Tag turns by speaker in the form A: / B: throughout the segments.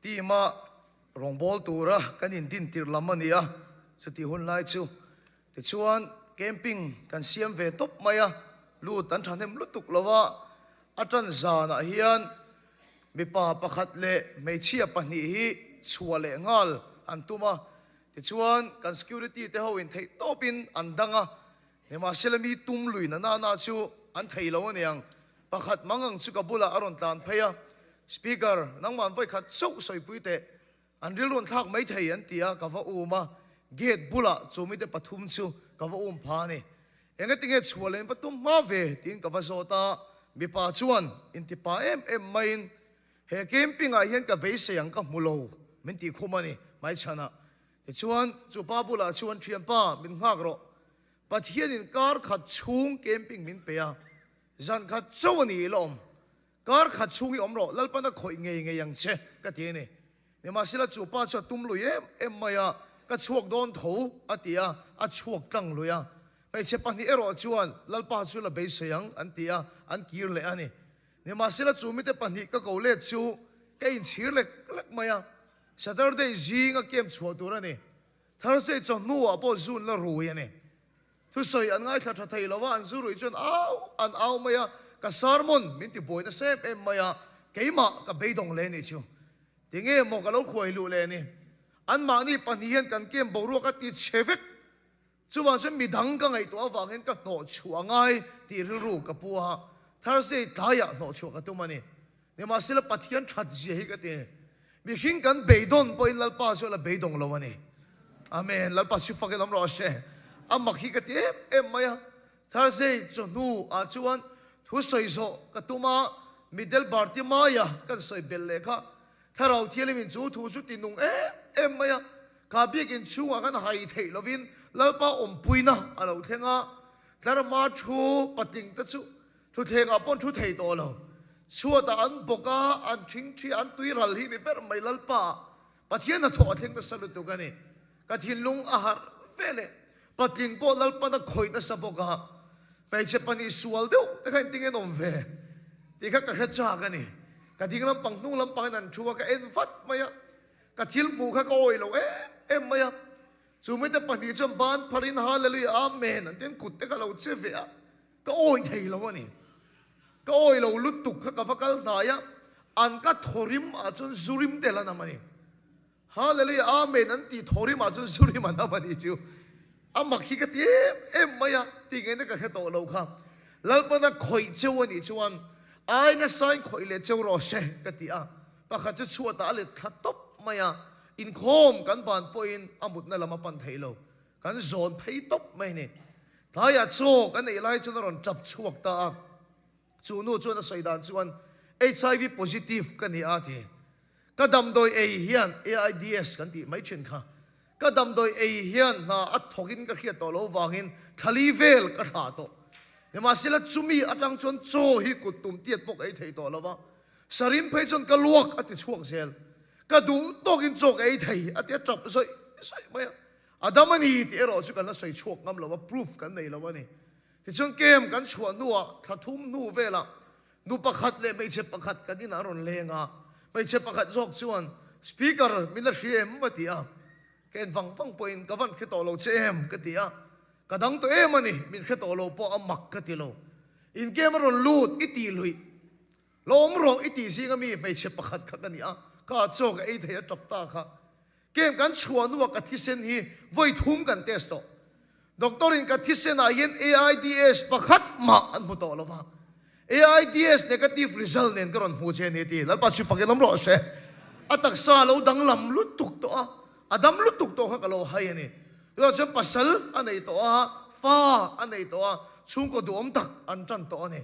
A: ti ma rong bol tura kan in din tir lamania chuti hun lai chu ti chuan camping kan siam ve top maya lu tan thanem lutuk lawa atan zana hian mi pa pakhat le meichia pahni hi chuale ngal antuma ti chuan kan security te ho in thei topin andanga nema selami tum luina na chu an thei lo aniang pakhat mangang chu kabula aron tlan phaya speaker nangman voi khat chau soi puite an rilon thak mai thei an tia kawa uma gate bula chumi te pathum chu kawa phani enga tinge chualen patum ma ve tin kawa zota mi pa chuan in ti pa em main he camping a hian ka beise yang ka mulo min ti khumani mai chana ti chuan chu pa bula chuan thiam pa min ngak ro pathian in kar khat chung camping min pe a zan khat chawani lom kar khat chungi omro lalpana khoi nge yang che ka ti ni ne ma sila chu pa chu tum lu em maya ka chuak don tho atia a chuak tang lu ya mai che pani ero chuan lalpa chu la be sayang an tia an kir le ani ne ma sila chu mi te pani ka ko le chu ka in chir le lek maya saturday jing a kem chu tu ra ni thursday chu nu a bo zun la ru ya ni thu soi an ngai tha thai lawa an zu rui chuan au maya ka sermon min ti boy na sep em maya keima ka beidong le ni chu tinge mo ka lo khoi lu le ni an ma ni panian kan kem boru ka ti chevek chuwa se mi dang ka ngai to awangin ka no chuangai ti ru ka puwa thursday daya no chu ka tu mani ne ma sila pathian that je hi ka te mi hing kan beidon point lalpa so la beidong lo mani amen lalpa su fa ke lam ro she amak hi ka te em maya thursday chu nu a chuan thu soi so ka tuma middle barti maya kan soi bel lekha tharau thielemin chu thu su tinung em maya ka biakin chunga kan hai thei lovin lalpa puina alo thenga tharma thu pating ta chu thu thenga pon thu thei to lo chuata an boka an thing thi an tuiral hi ni per mai lalpa pathian na tho theng ta salu tu gani ka thinlung a har vele pating po lalpa na khoi na saboka pai che pani sual deu ta khain tinge nom ve ti kha ka cha gani ka ding lam pang nung lam pang nan thua ka en fat maya ka thil mu kha ko oi lo em maya chumi te pani chom ban pharin hallelujah amen an ten kut te ka lo che ve ka oi thei lo ani ka oi lo lutuk kha ka fakal na ya an ka thorim a chun zurim te la na mani hallelujah amen an ti thorim a chun zurim na mani chu amak hi ka ti em maya tinge ne ka kha to lo kha lalpa na khoi cheu ani chuan ai na sai khoi le cheu ro she ka ti a pakha chu chuata le thatop maya in khom kan ban poin amut na lama pan theilo kan zon phei top mai ni thaya cho kan ei lai chu ron tap chuak ta chu nu chu na soidan chuan hiv positive kan ni a ti kadam doi ei hian AIDS kan ti mai chen kha kadam doi ei hian na athokin ka khia to lo wangin thali vel ka tha to ema sila chumi atang chon cho hi kutum tiat pok ei thei to lawa sarim phei chon ka luak ati chuak sel ka du tokin chok ei thei ati trap soi maya adamani ti ero chu kan la soi chuak ngam lawa proof kan nei lawa ni ti chon kem kan chuan nuwa thathum nu vela nu pakhat le mei che pakhat kadin aron lenga mei che pakhat jok chuan speaker min la hriem matia ken wang point ka van khito lo chem ka tia kadang to emani min khito lo po amak ka ti lo in kemeron lut iti lui lom ro iti singa mi mei che pakhat kha kani a ka chok ei thei tap ta kha kem kan chuan wa ka thisen hi voi thum kan test to doctor in ka thisen a yen AIDS pakhat ma an mu to lo wa AIDS negative result nen karon hu che ni ti lalpa chu pakelam ro she atak sa lo dang lam lut tuk to a adam lutuk to kha lo hai ani lo che pasal anei to a fa anei to a chung ko dom tak an tan to ani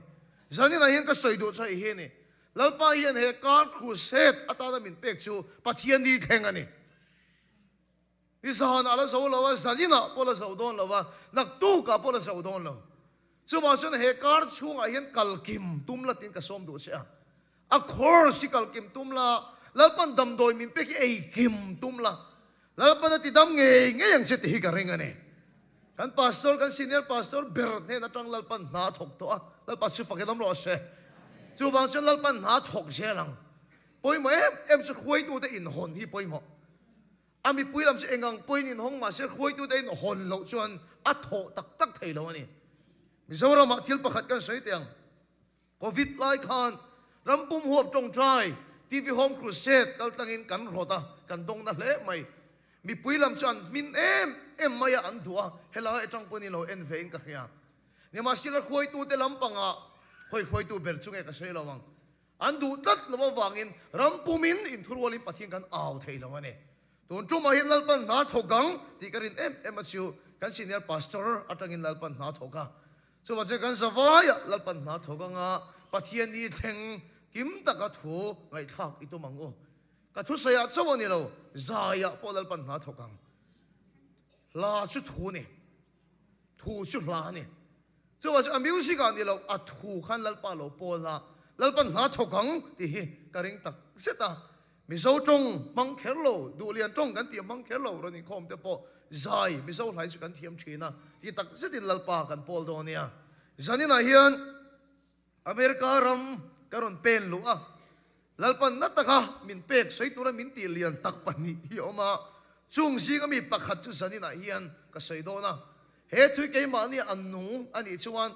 A: zani na hian ka soi do chai hi ni lalpa hian he kar khu set atana min pek chu pathian ni theng ani isan ala so lo wa zani na pola so don lo wa nak tu ka pola so don lo chu wa sun he kar chung a hian kalkim tumla tin ka som do che a khor si kalkim tumla lalpan dam doi min pek ei kim tumla lalpan ti dam nge yang se ti ka renga ne kan pastor kan senior pastor ber ne na tang lalpan na thok to lalpa su pakelam ro se chu bang chen lalpan na thok je lang poi mo em sẽ khuấy tu te in hồn hi poi mo ami pui lam se engang poi nin hong ma se khuấy tu te in hồn lo chuan a tho tak tak thei lo ani Mizoram ma thil pakhat kan sei tiang covid lai khan rampum huap tong trai TV home crusade kal tangin kan rota kan dong na hle mai mi pui lam chuan min em maya an thua hela e tang poni lo en vein ka hia ni ma sila khuấy tu te lampanga khuấy tu ber chunge ka sei lawang an du tat lo wangin rampumin in thurwali pathian kan aw thei lo ani ton chu ma hin lalpan na thogang ti karin em achu kan senior pastor atangin lalpan na thoga chu wa che kan savaya lalpan na thoga nga pathian ni theng kim taka thu ngai thak itu mango ka thu saya chawani lo zaya polal pan na thokang la chu thu ni thu chu la ni chu wa a music an ni lo a thu khan lal pa lo pola lal pan na thokang ti hi karing tak seta mi zo tong mang khelo du lian tong kan ti mang khelo ro ni khom te po zai mi zo lai chu kan thiam thina ti tak setin lal pa kan pol do nia zanina hian America ram karon pen lu a lalpan nataka min pek seitura min ti lian tak pani hi oma chung si ka mi pakhat chu sanina hian ka seidona he thui ke ma ni annu ani chuan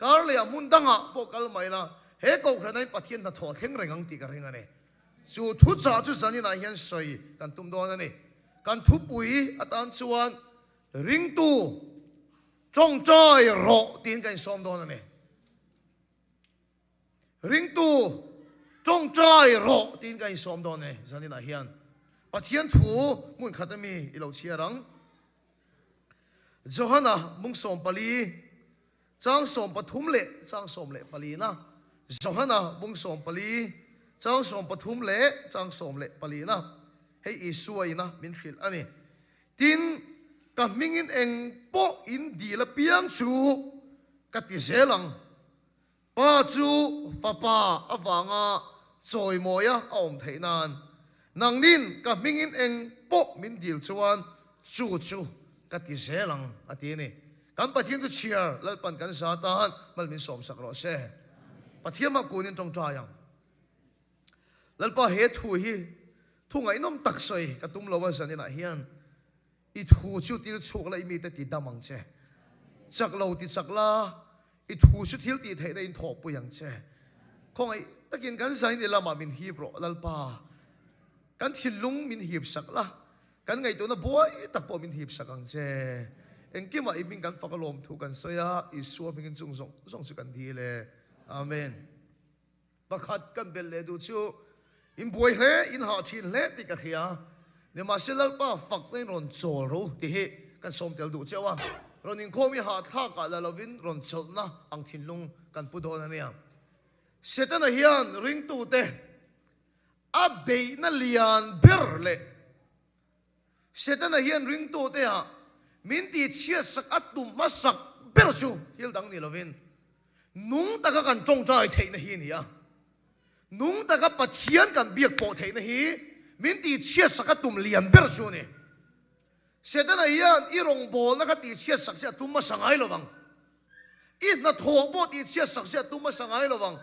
A: karle amun danga po kalmaina he ko khranai pathian na tho thleng rengang ti ka rengane chu thu cha chu sanina hian sei kan tum don ani kan thu pui atan chuan ring tu trong choi ro tin kan som don ani ring tu trong trai ro tin kai som don ne zanina hian pathian thu mun khatami ilo chiarang Johana mung som pali chang som pathum le chang som le pali na Johana mung som pali chang som pathum le chang som le pali na hei isuai na min khil ani tin ka mingin eng po in di la piang chu ka ti zelang pa chu fa pa awanga choi moya om theinan nang nin ka mingin eng po min dil chuan chu chu ka ti zelang ati ni kan pathian tu chiar lalpan kan satan mal min som sak ro se pathian ma kunin tong tayang lalpa he thu hi thu ngai nom tak soi ka tum lawa sanina hian I thu chu til chuk la imi te ti damang che chak lo ti chak la I thu chu thil ti thei in thop pu yang che khong ai takin kan sai ni lama min hi bro lalpa kan thilung min hip sak la kan ngai to na boy tak po min hip sakang che engkim a ibing kan fakalom thu kan soya I suwa pingin chung song su kan di le amen pakhat kan bel le du chu in boy he in ha thin le ti ka khia ne ma selal pa fak nei ron chol ro ti he kan som tel du chewa ron in khomi ha tha ka la lovin ron chol na ang thinlung kan pu do na nia setana hian ring tu te a be na lian ber le setana hian ring tu te ha min ti chia sak atum masak ber chu hil dang ni lovin nung ta ka kan tong trai thei na hi nia nung ta ka pathian kan biak po thei na hi min ti chia sak atum lian ber chu ni setana hian I rong bol na ka ti chia sak se atum ma sangai lowang I na tho bo ti chia sak se atum ma sangai lowang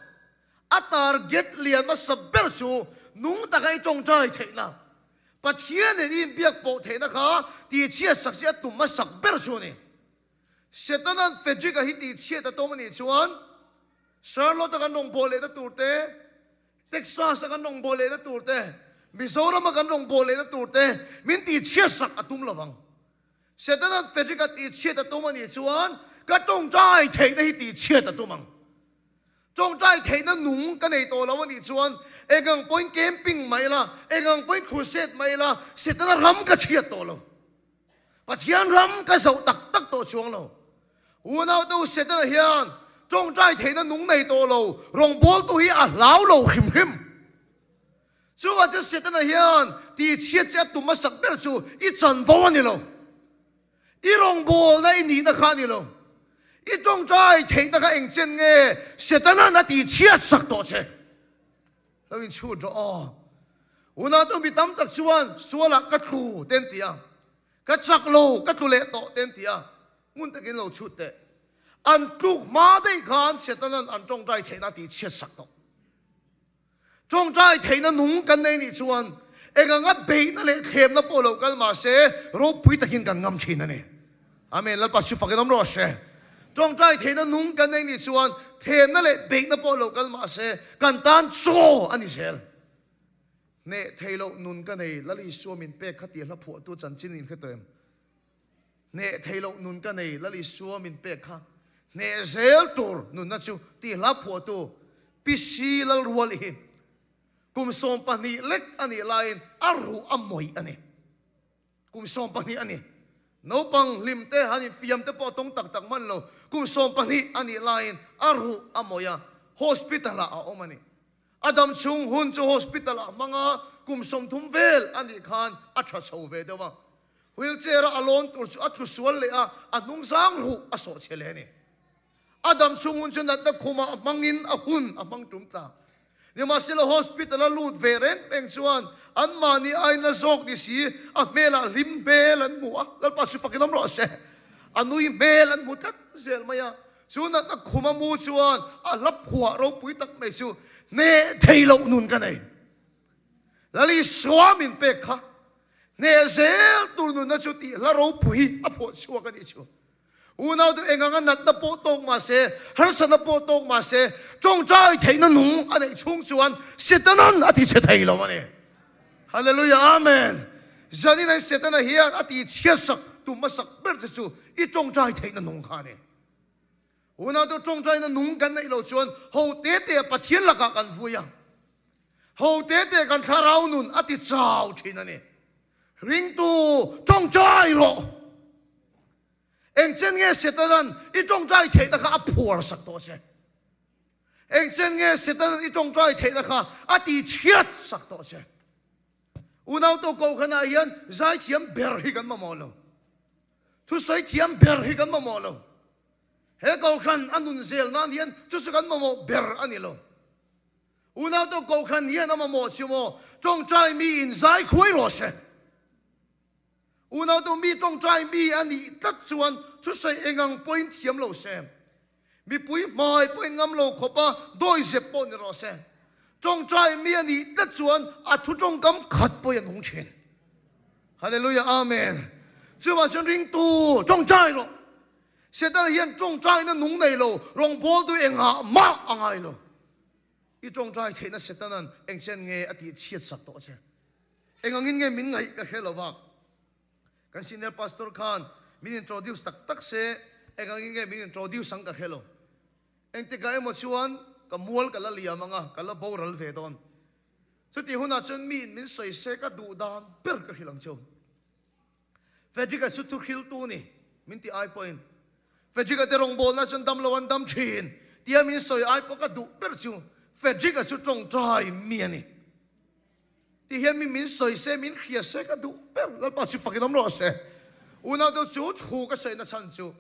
A: atar get lian ma sabber chu nung ta kai tong trai thei na pathian ni biak po thei na kha ti chia sak se atum ma sak ber chu ni setana fedri ka hi ti chia ta to mani chuan Charlotte kan rong bol le na turte Texas kan rong bol le na turte Mizoram kan rong bol le na turte min ti chia sak atum lawang setana fedri ka ti chia ta to mani chuan ka tong trai thei na hi ti chia ta to mang trong trai thei na nung ka nei to law ni chuan egang point camping mai la egang point crusade mai la setana ram ka chia to lo pathian ram ka so tak tak to chuang lo unau to setana hian trong trai thei na nung nei to lo rong bol tu hi a lau lo him him chu wa chu setana hian ti chia cha tu ma sak ber chu I chan vo ni lo I rong bol na I ni na kha ni lo I trong trai thei na ka eng chen nge setana na ti chia sak to che lo in chu ro una to mi tam tak chuan suala ka thu ten tia ka chak lo ka tu le to ten tia mun takin lo chu te an tu ma dei khan setana an trong trai thei na ti chia sak to trong trai thấy nó nung cái này đi chuan anh ngắt bể nó lại thêm nó bỏ lâu cái mà sẽ rồi bụi ta hin cần ngâm chín này amen lần bắt chụp cái nấm rồi sẽ trong trai thấy nó nung cái này đi chuan thêm nó lại bể nó bỏ lâu cái mà sẽ cần tan cho anh đi xem nè thấy lâu nung cái này là lý số mình bé khát tiền là phụ tu chân chín nghìn cái tuổi nè thấy lâu nung cái này là lý số mình bé khát nè dễ tur nung nó chú tiền là phụ tu bisi là ruột hin kum som pani lek ani lain aru amoi ani kum som pani ani no pang limte hani fiam te po tong tak tak man lo kum som pani ani lain aru amoya hospital a omani adam chung hun chu hospital a manga kum som thum vel ani khan atha chho ve dewa wheelchair alone tur chu atu sual le a anung sang ru aso chele ni adam chung hun chu nat na khuma mangin a hun amang tum ta ni masila hospital a lut veren peng chuan an mani ai na zok ni si a mela lim bel an mu a lal pa su pakinam ro se anui mel an mu tat zel maya chunat na khuma mu chuan a lap huwa ro pui tak me chu ne theilo nun ka nei lali swamin pe kha ne zel tur nun na chu ti la ro pui a pho chua ka ni chu unaw tu engang nat na po tok ma se har sa na po tok ma se trong trai thei na nung anei chung chuan setanan ati se thei lo mani hallelujah amen zani na setana hian ati chiasak tu masak ber chu I trong trai thei na nung kha ni unaw tu trong trai na nung kan nei lo chuan ho te te pathian la ka kan vuya ho te te kan tharau nun ati chau thin ani ring tu trong trai ro anh chân nghe sẽ tên ít trong trai thế đó khá phùa sắc đó chứ anh chân nghe sẽ tên ít trong trai thế đó khá à đi chết sắc đó chứ unaw to câu khana hiền giải thiam ber hi kan ma lo thu sai thiam ber hi kan ma lo he câu khan anun zel nan hiền thu su kan ma ber ani lo unaw to câu khan hiền ama mo chi mo trong trai mi in giải khui lo chứ unaw to mi trong trai mi ani tất chuan chú say engang point thiam lo xem mi pui mai point ngam lo khopa doi zep pon ro se trong trai mi ani ta chuan a thu trong kam khat po ya nong chen hallelujah amen chu wa chen ring tu trong trai lo se ta hian trong trai na nung nei lo rong bol tu enga ma angai lo I trong trai the na se ta nan eng chen nge ati chiat sak to che engang in nge min ngai ka khelo wa kan senior pastor khan min introduce tak se engang inge min introduce sang ka hello eng te ka emo chuan ka mual ka la lia manga ka la boral ve don so ti huna chun min soi se ka du dan per ka hilang chu fedrika su tu khil tu ni min ti ai point fedrika te rong bol na chun dam lawan dam thin tia min soi ai po ka du per chu fedrika su trong trai mi ani ti hian min soi se min khia se ka du per la pa chu pakinam ro se unaw to chu thu ka sei na chan chu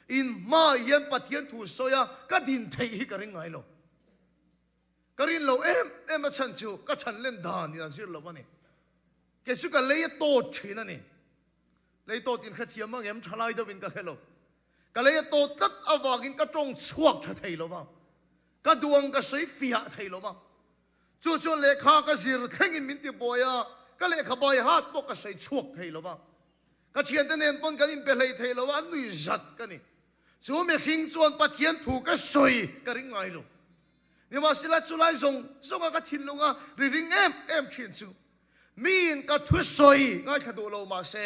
A: in ma yen pathian thu soya ka din thei hi ka ring ngai lo karin lo em a chan chu ka chan len dan ni sir lo mani ke su ka le to thina ni le to tin kha thiam mang em thalai do bin ka hello ka le to tat awagin ka tong chuak tha thei lo wa ka duang ka sei fia thei lo wa chu chu le kha ka zir thengin min ti boya ka le kha boy hat po ka sei chuak thei lo wa ka thian te nen pon kan in pe lei thei lo an nui zat ka ni chu me khing chuan pathian thu ka soi ka ring ngai lo ni ma sila chulai zong ka thin longa ri ring em thin chu min ka thu soi ngai kha do lo ma se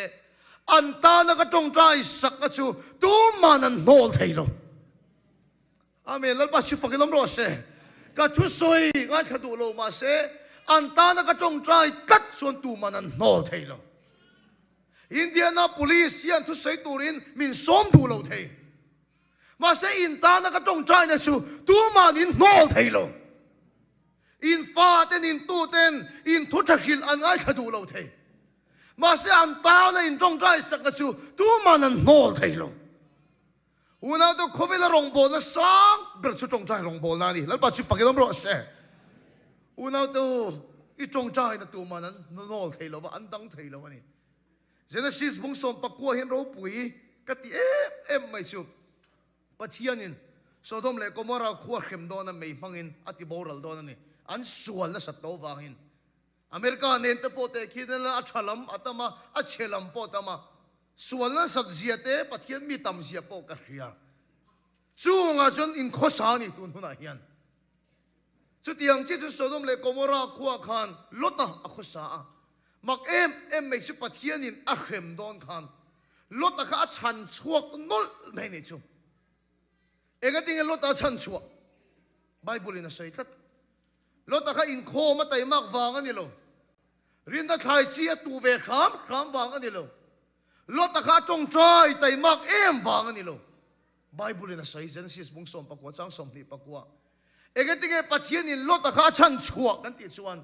A: an ta na ka tong trai sak ka chu tu man an nol thei lo amen lal ba chu fakilom ro se ka thu soi ngai kha do lo ma se an ta na ka tong trai kat chuan tu man an nol thei lo Indianapolis yan thu sei turin min som du lo thei ma se in ta na ka tong trai na chu tu man in nol thei lo in fa ten in tu ten in thu thakil an ai kha du lo thei ma se an ta na in tong trai sak ka chu tu man an nol thei lo una to khobela rong bol na sang ber chu tong trai rong bol na ni lal ba chu pakidom ro se una to I tong trai na tu man an nol thei lo ba an dang thei lo ani Genesis bung som pakua hin ro pui ka ti em mai chu pathianin Sodom le Gomorrah khuwa khem do na mei mangin ati boral do na ni an sual na sat to wangin America nen te pote khidela athalam atama achelam potama sual na sat ziate pathian mi tam zia po ka hria chu nga chon in khosa ni tun huna hian chu tiang chi chu Sodom le Gomorrah khuwa khan lota a khosa mak em mei chu pathian in a khem don khan lota kha chan chuak nol mai ni chu ega ting lota chan chuak Bible in a say that lota kha in kho ma tai mak wang ani lo rin da khai chi tu ve kham wang ani lo lota kha tong trai tai mak em wang ani lo Bible in a say Genesis bung som pakwa chang som li pakwa ega ting pathian in lota kha chan chuak kan ti chuan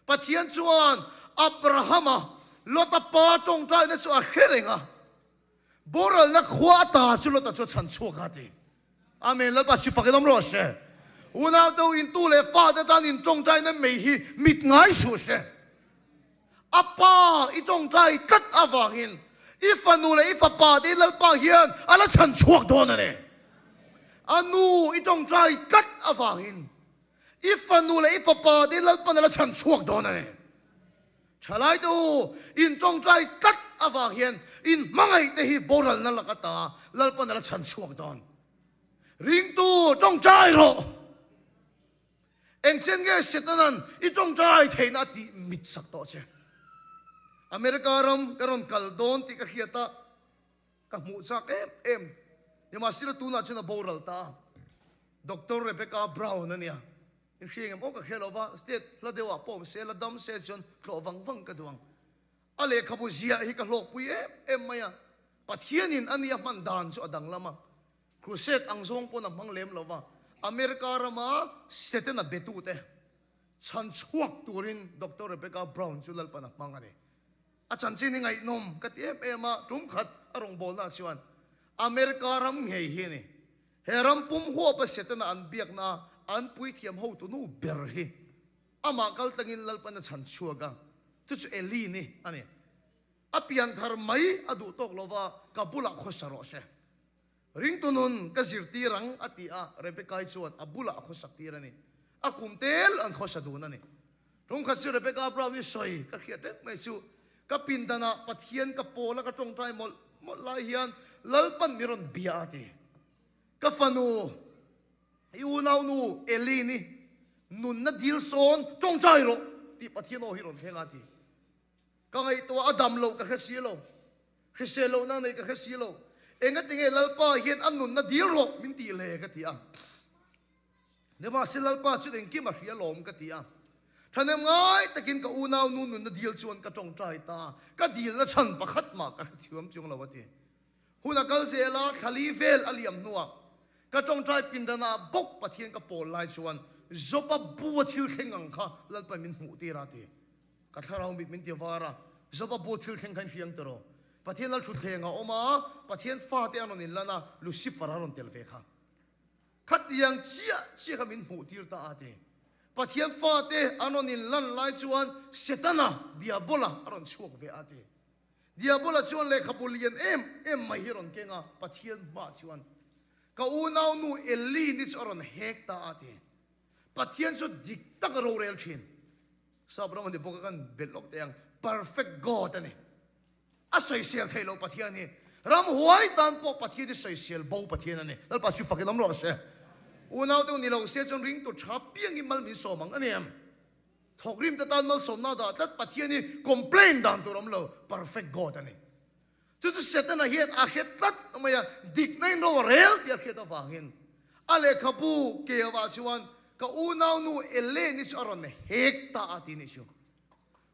A: pathian chuan Abrahama lota pa tong trai na chu a herenga boral na khwa ta chu lota chu chan chuak ha ti Amen la pa si fakidom ro she una to in tu le fa da dan in tong trai na mei hi mit ngai su she apa I tong trai kat awangin ifanu le ifapa de la pa hian ala chan chuak don ne anu I tong trai kat awangin ifanu le ifapa de la pa la chan chuak don ne chalai tu in tong trai kat awangin in mangai te hi boral na lakata lalpa na la chan chuak don ring tu trong trai ro en chen ge setanan I trong trai theina ti mit sak to che America ram karon kaldon ti ka khiata ka mu sak em yama sira tu na chena boral ta Dr. Rebecca Brown ania in hring mo ka khelova state la dewa pom se la dam se chon klovang wang ka duang ale khabu zia hi ka lok pui em maya pathianin ania man dan so adang lama crusade ang zong po na manglem lova America rama sete na betute chan chuak turin Dr. Rebecca Brown chulal pa na mangani achan chini ngai nom kat ema tum khat arong bol na chuan America ram ngei hi ni heram pum ho pa sete na an biak na an pui thiam ho tu nu ber hi ama kal tangin lal pa na chan chuaga tu chu eli ni ani apian thar mai adu tok lova kabula khosaro se ring tunun ka zirti rang atia Rebecca chuan abula kho saktirani akum tel an kho saduna ni rong khasi Rebecca Brown soi ka khiate mai chu ka pindana pathian ka pola ka tong trai mol lai hian lalpan miron biati ka fanu iunaw nu elini nun na dil son tong trai ro ti pathian o hiron thengati ka ngai to adam lo ka khasilo na nei ka khasilo enga tinge lalpa hian anun na dil ro min ti le ka tia ne ma silalpa chu den ki ma hria lom ka tia thanem ngai takin ka unaw nun na dil chuan ka tong trai ta ka dil na chan pakhat ma ka thiam chung lawati huna kal zela khalivel aliam nuwa ka tong trai pindana bok pathian ka pol lai chuan zopa bu thil thengang kha lalpa min hu ti rati ka tharau min ti wara zopa bu thil theng khan hiang taro pathian al thut thenga oma pathian fa te anon in lana lucifer aron tel ve kha khat yang chia ka min hu tir ta ate pathian fa te anon in lan lai chuan setana diabola aron chuak ve ate diabola chuan le khapulian em mai hiron kenga pathian ba chuan ka unaw nu eli ni choron hek ta ate pathian so dik tak ro rel thin sabram de bokan belok te yang perfect god ani asai sel thelo pathian ni ram huai tan po pathian sai sel bo pathian ani dal pa su fakilam ro se unaw tu ni lo se chon ring to chapiang i mal mi so mang ani am thokrim ta tan mal som na da tat pathian ni complain dan to ram lo perfect god ani tu tu setana hian a het tat maya dik nai no rel ti het awangin ale khapu ke wa chuan ka unaw nu ele ni choron hek ta ati ni chu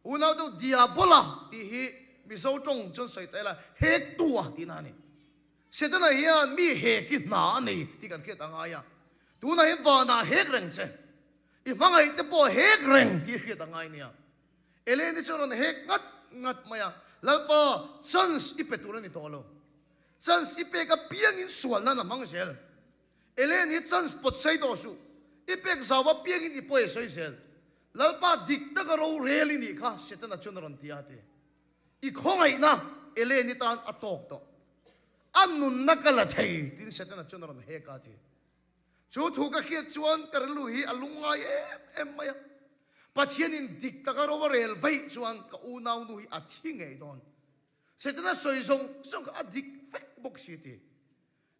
A: unaw tu diabola ti hi mi so tong chon sai tela hek tua tinani setana hian mi hek na nei ti kan khet anga ya tu na hi wa na hek reng che I mangai te po hek reng ti khet anga nia ele ni choron hek ngat maya lalpa chans ipetura ni tolo chans ipe ka piang in sual na mang sel ele ni chans pot sai do su ipek zawa piang in ipoe sai sel lalpa dik ta ka ro reli ni kha setana chonron ti ate I khongai na ele ni tan atok to anun nakala thei tin setana chonron he ka ti chú thu ka kia chuan ka lu hi alungai em maya pathian in dik taka ro rel vai chuan ka u nau nu hi a thi ngei don setana soi song ka dik fek bok si ti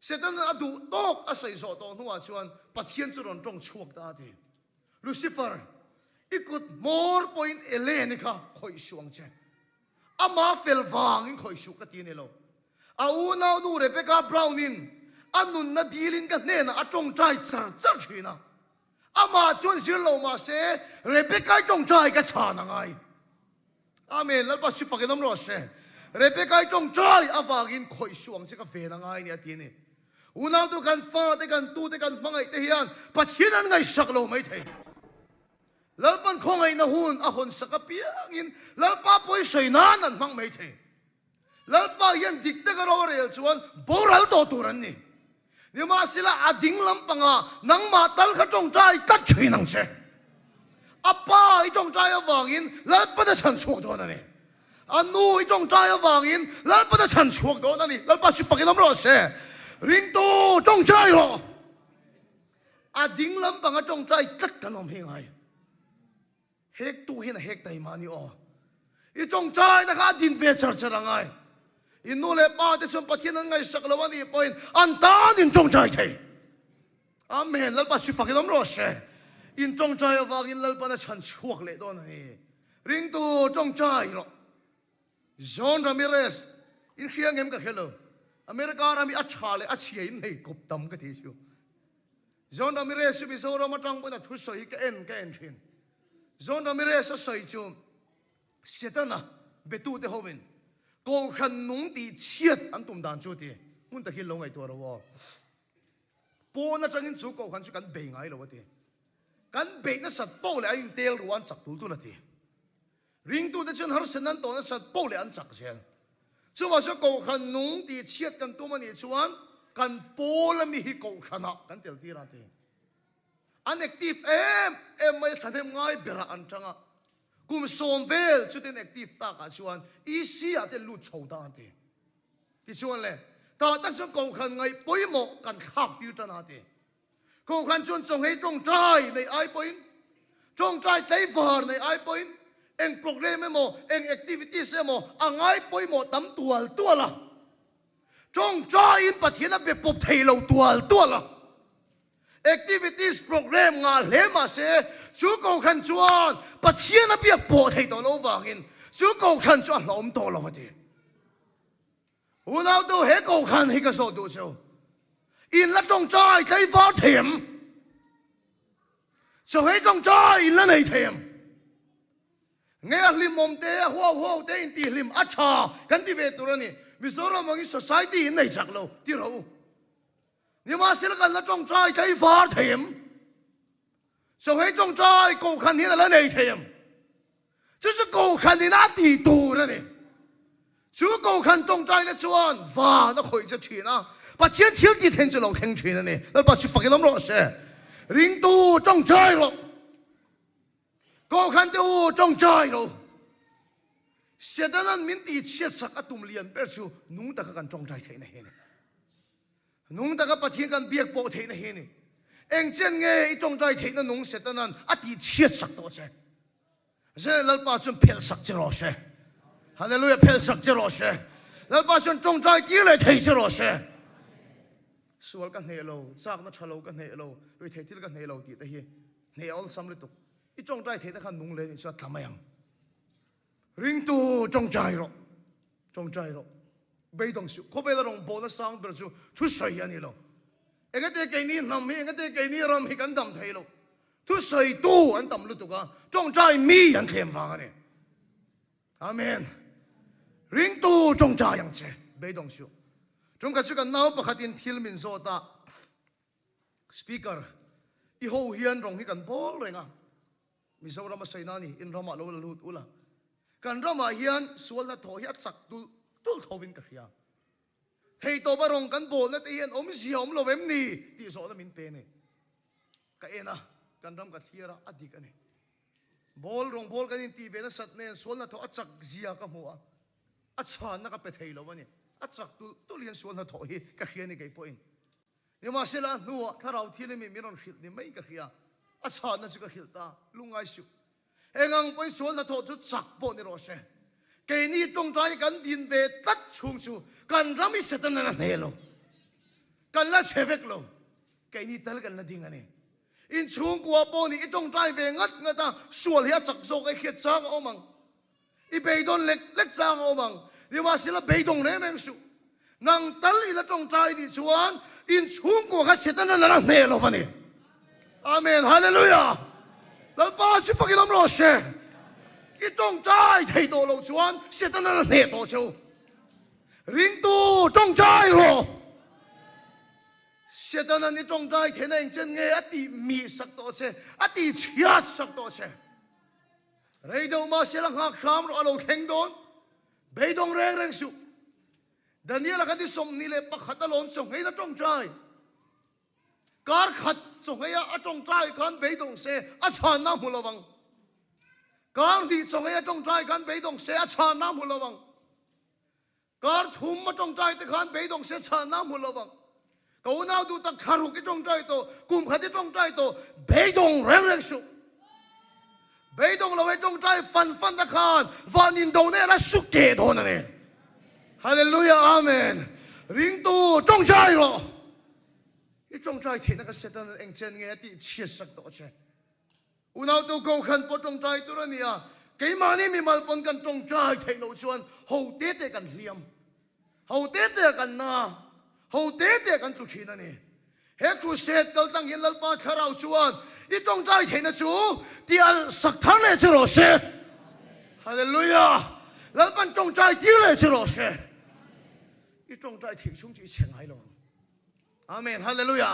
A: setana adu tok a soi so to nuwa chuan pathian chu ron tong chuak ta ti Lucifer ikut more point eleni ka khoi suang che ama fel wang in khoi su ka ti ne lo a u nau nu Rebecca Brown in anun na dilin ka ne na atong trai char char china ama chuan sir lo ma se Rebecca tong trai ka cha na ngai amen lal pa su pakinom ro se Rebecca tong trai awagin khoi suang se ka ve na ngai ni ati ni u nau tu kan fa te kan tu te kan mangai te hian pathian an ngai sak lo mai thei lalpan khongai na hun a hon sakapiang in lalpa poi soinan an mang mai the lalpa yan dikta ka ro rel chuan boral to turan ni ma sila ading lampanga nang matal ka tong trai kat chui nang che apa I tong trai awangin lalpa da san chuak do na ni anu I tong trai awangin lalpa da san chuak do na ni lalpa su pakinom ro se ring to tong trai ro ading lampanga tong trai kat kanom hingai hek tu hin hek tai mani o I tong trai na ka din ve char charangai in no le pa te chom pathian an ngai saklawani point an ta din tong trai thei amen lalpa su fakinom ro se in tong trai awagin lalpa na chan chuak le don ni ring tu tong trai ro John Ramirez in khiang em ka khelo America rami acha le achie in nei kop tam ka thi chu John Ramirez su bi so ro ma tang pa na thu soi ka en thin John Ramirez sa soi chu setana betu te hovin ko khan nung ti chiat an tum dan chu ti mun ta khil lo ngai to ro po na changin chu ko khan chu kan be ngai lo ti kan be na sat po le in tel ruan chak tu na ti ring tu de chun har senan to na sat po le an chak chen chu wa so ko khan nung ti chiat kan tu mani chuan kan po la mi hi ko khana kan tel ti ra ti an active em mai thathem ngai bera an changa kum somvel chutin active ta ka chuan easy ate lu chhoda ti ti chuan le ta tak so ko khan ngai poimo kan khak ti ta na ti ko khan chun chong hei tong trai nei ai point tong trai tai var nei ai point eng program mo eng activities mo angai poimo tam tuala tong trai in pathina be pop theilo tuala activities program nga lema se chu ko khan chuan pathian a biak po thei to lo wangin chu ko khan chu hlom to lo ti unau tu he ko khan hi ka so tu chu in la tong trai kai va them so he tong trai in la nei them nge lim mom te ho te in ti lim acha kan ti ve tu ni Mizoram mangi society in nei chak lo ti ro ni ma sil kan la tong trai kai va them so he tong trai ko khan ni la nei them chu su ko khan ni na ti tu ra ni chu ko khan tong trai na chuan va na khoi cha thi na pa chian thiang ti then chu lo theng thi na ni la pa su fakinom ro se ring tu tong trai ro ko khan tu tong trai ro sedanan min ti chiat sak atum lian per chu nung ta kan tong trai thei na he nung ta ka pathian kan biak po thei na he ni eng chen nge I tong trai thei na nung sedanan ati chiat sak to se je lalpa chun phel sak che ro se hallelujah phel sak che ro se lalpa chun tong trai ki le thei se ro se sual kan he lo sak na thalo kan he lo ri thei til kan he lo ti ta hi ne all sam le tu I tong trai thei ta kan nung le ni sa thamayang ring tu tong trai ro bei dong su ko ve la rong bo na sang ber chu thu sai ani lo eng te ke ni nam mi eng te ke ni ram hi kan dam thei lo thu sai tu an tam lu tu ka tong trai mi an them wang ani amen ring tu tong trai yang che bei dong su chung ka chu kan nau pakhat in thil min zo ta speaker I ho hian rong hi kan bol renga mi zo rama sai na ni in rama lo lut ula kan rama hian sual na tho hi chak tu tul thowin ka hia hei to barong kan bol na te hian om siom lo vem ni ti so na min pe ni ka ena kan ram ka thiara adik ani bol rong bol kan in ti ve na sat ne sual na tho achak zia ka mu a chan na ka pe thei lo ani achak tu tul hian sual na tho hi ka hia ni kai point นี่มาเสละนัวถ้าเราที่นี่มีเราหิลนี่ไม่กระเฮียอาชานั่นจะกระหิลตาลุงไอชิวเอ็งไปส่วนละโทษจุดจักปนี่รอเช่เกนี่ตรงใจกันดินเวตัดชุงชูกันรามิเสตันนั่นเฮโลกันละเชฟเอกโลเกนี่ตลกันละดิ้งอันนี้อินชุงกัวปนี่ตรงใจเวงัดงัดตาส่วนเฮียจักโซกไอเขียดจักเอามังอีเบย์ดอนเล็กจักเอามังนี่มาเสละเบย์ดงเร่งชูนังตลอีละตรงใจดิชวนอินชุงกัวกันเสตันนั่นเฮโลฟันนี่อาเมนฮาเลลูยาแล้วป้าสิฟังกิลามรอเช่อีจงใจไทยโตโลชวนเสตันนั่นเฮโตชูริงตูจงใจรอเสตันนั่นนี่จงใจเทนังเจนเงอติมีสักตัวเช่อติเชียดสักตัวเช่เรื่องเดียวมาเสียหลังหักคำรอเราแข่งโดนเบยดงเร่งสุดานิเอลกันที่สมนี่เลยปักขัดตลอดส่งให้นักจงใจการขัดส่งให้อาจงใจการเบยดงเสียอาชาน้ำหัวระวังการดีส่งให้อาจงใจการเบยดงเสียอาชาน้ำหัวระวังการทุ่มมาจงใจแต่การเบยดงเสียชาน้ำหัวระวังกูน่าดูตะขารุกที่จงใจโตกุมขัดที่จงใจโตเบยดงเร่งสุเบยดงเราให้จงใจฟันตะคารวานินโดเนละสุกเกโดนั่นเองฮาเลลูยาอาเมนริงตูจงใจรอที่จงใจที่นักเสด็จเองเจนเงี้ยที่เชี่ยสักตัวเช่อุณาตัวกูขันปจงใจตัวนี้อ่ะเกี่ยมานี่มีมาปนกันจงใจที่เราชวนหูเตะกันเลี้ยมหูเตะกันนาหูเตะกันตุชีนั่นเองเฮครูเสดก็ตั้งเห็นลัลปาคาราชวนที่จงใจที่นั่นจูที่อัลสักท่านเลยจะรอเช่ฮาเลลูยาลัลปันจงใจที่เลยจะรอเช่ที่จงใจที่ชุ่มจีเชียงไฮ้ลงอาเมนฮาเลลูยา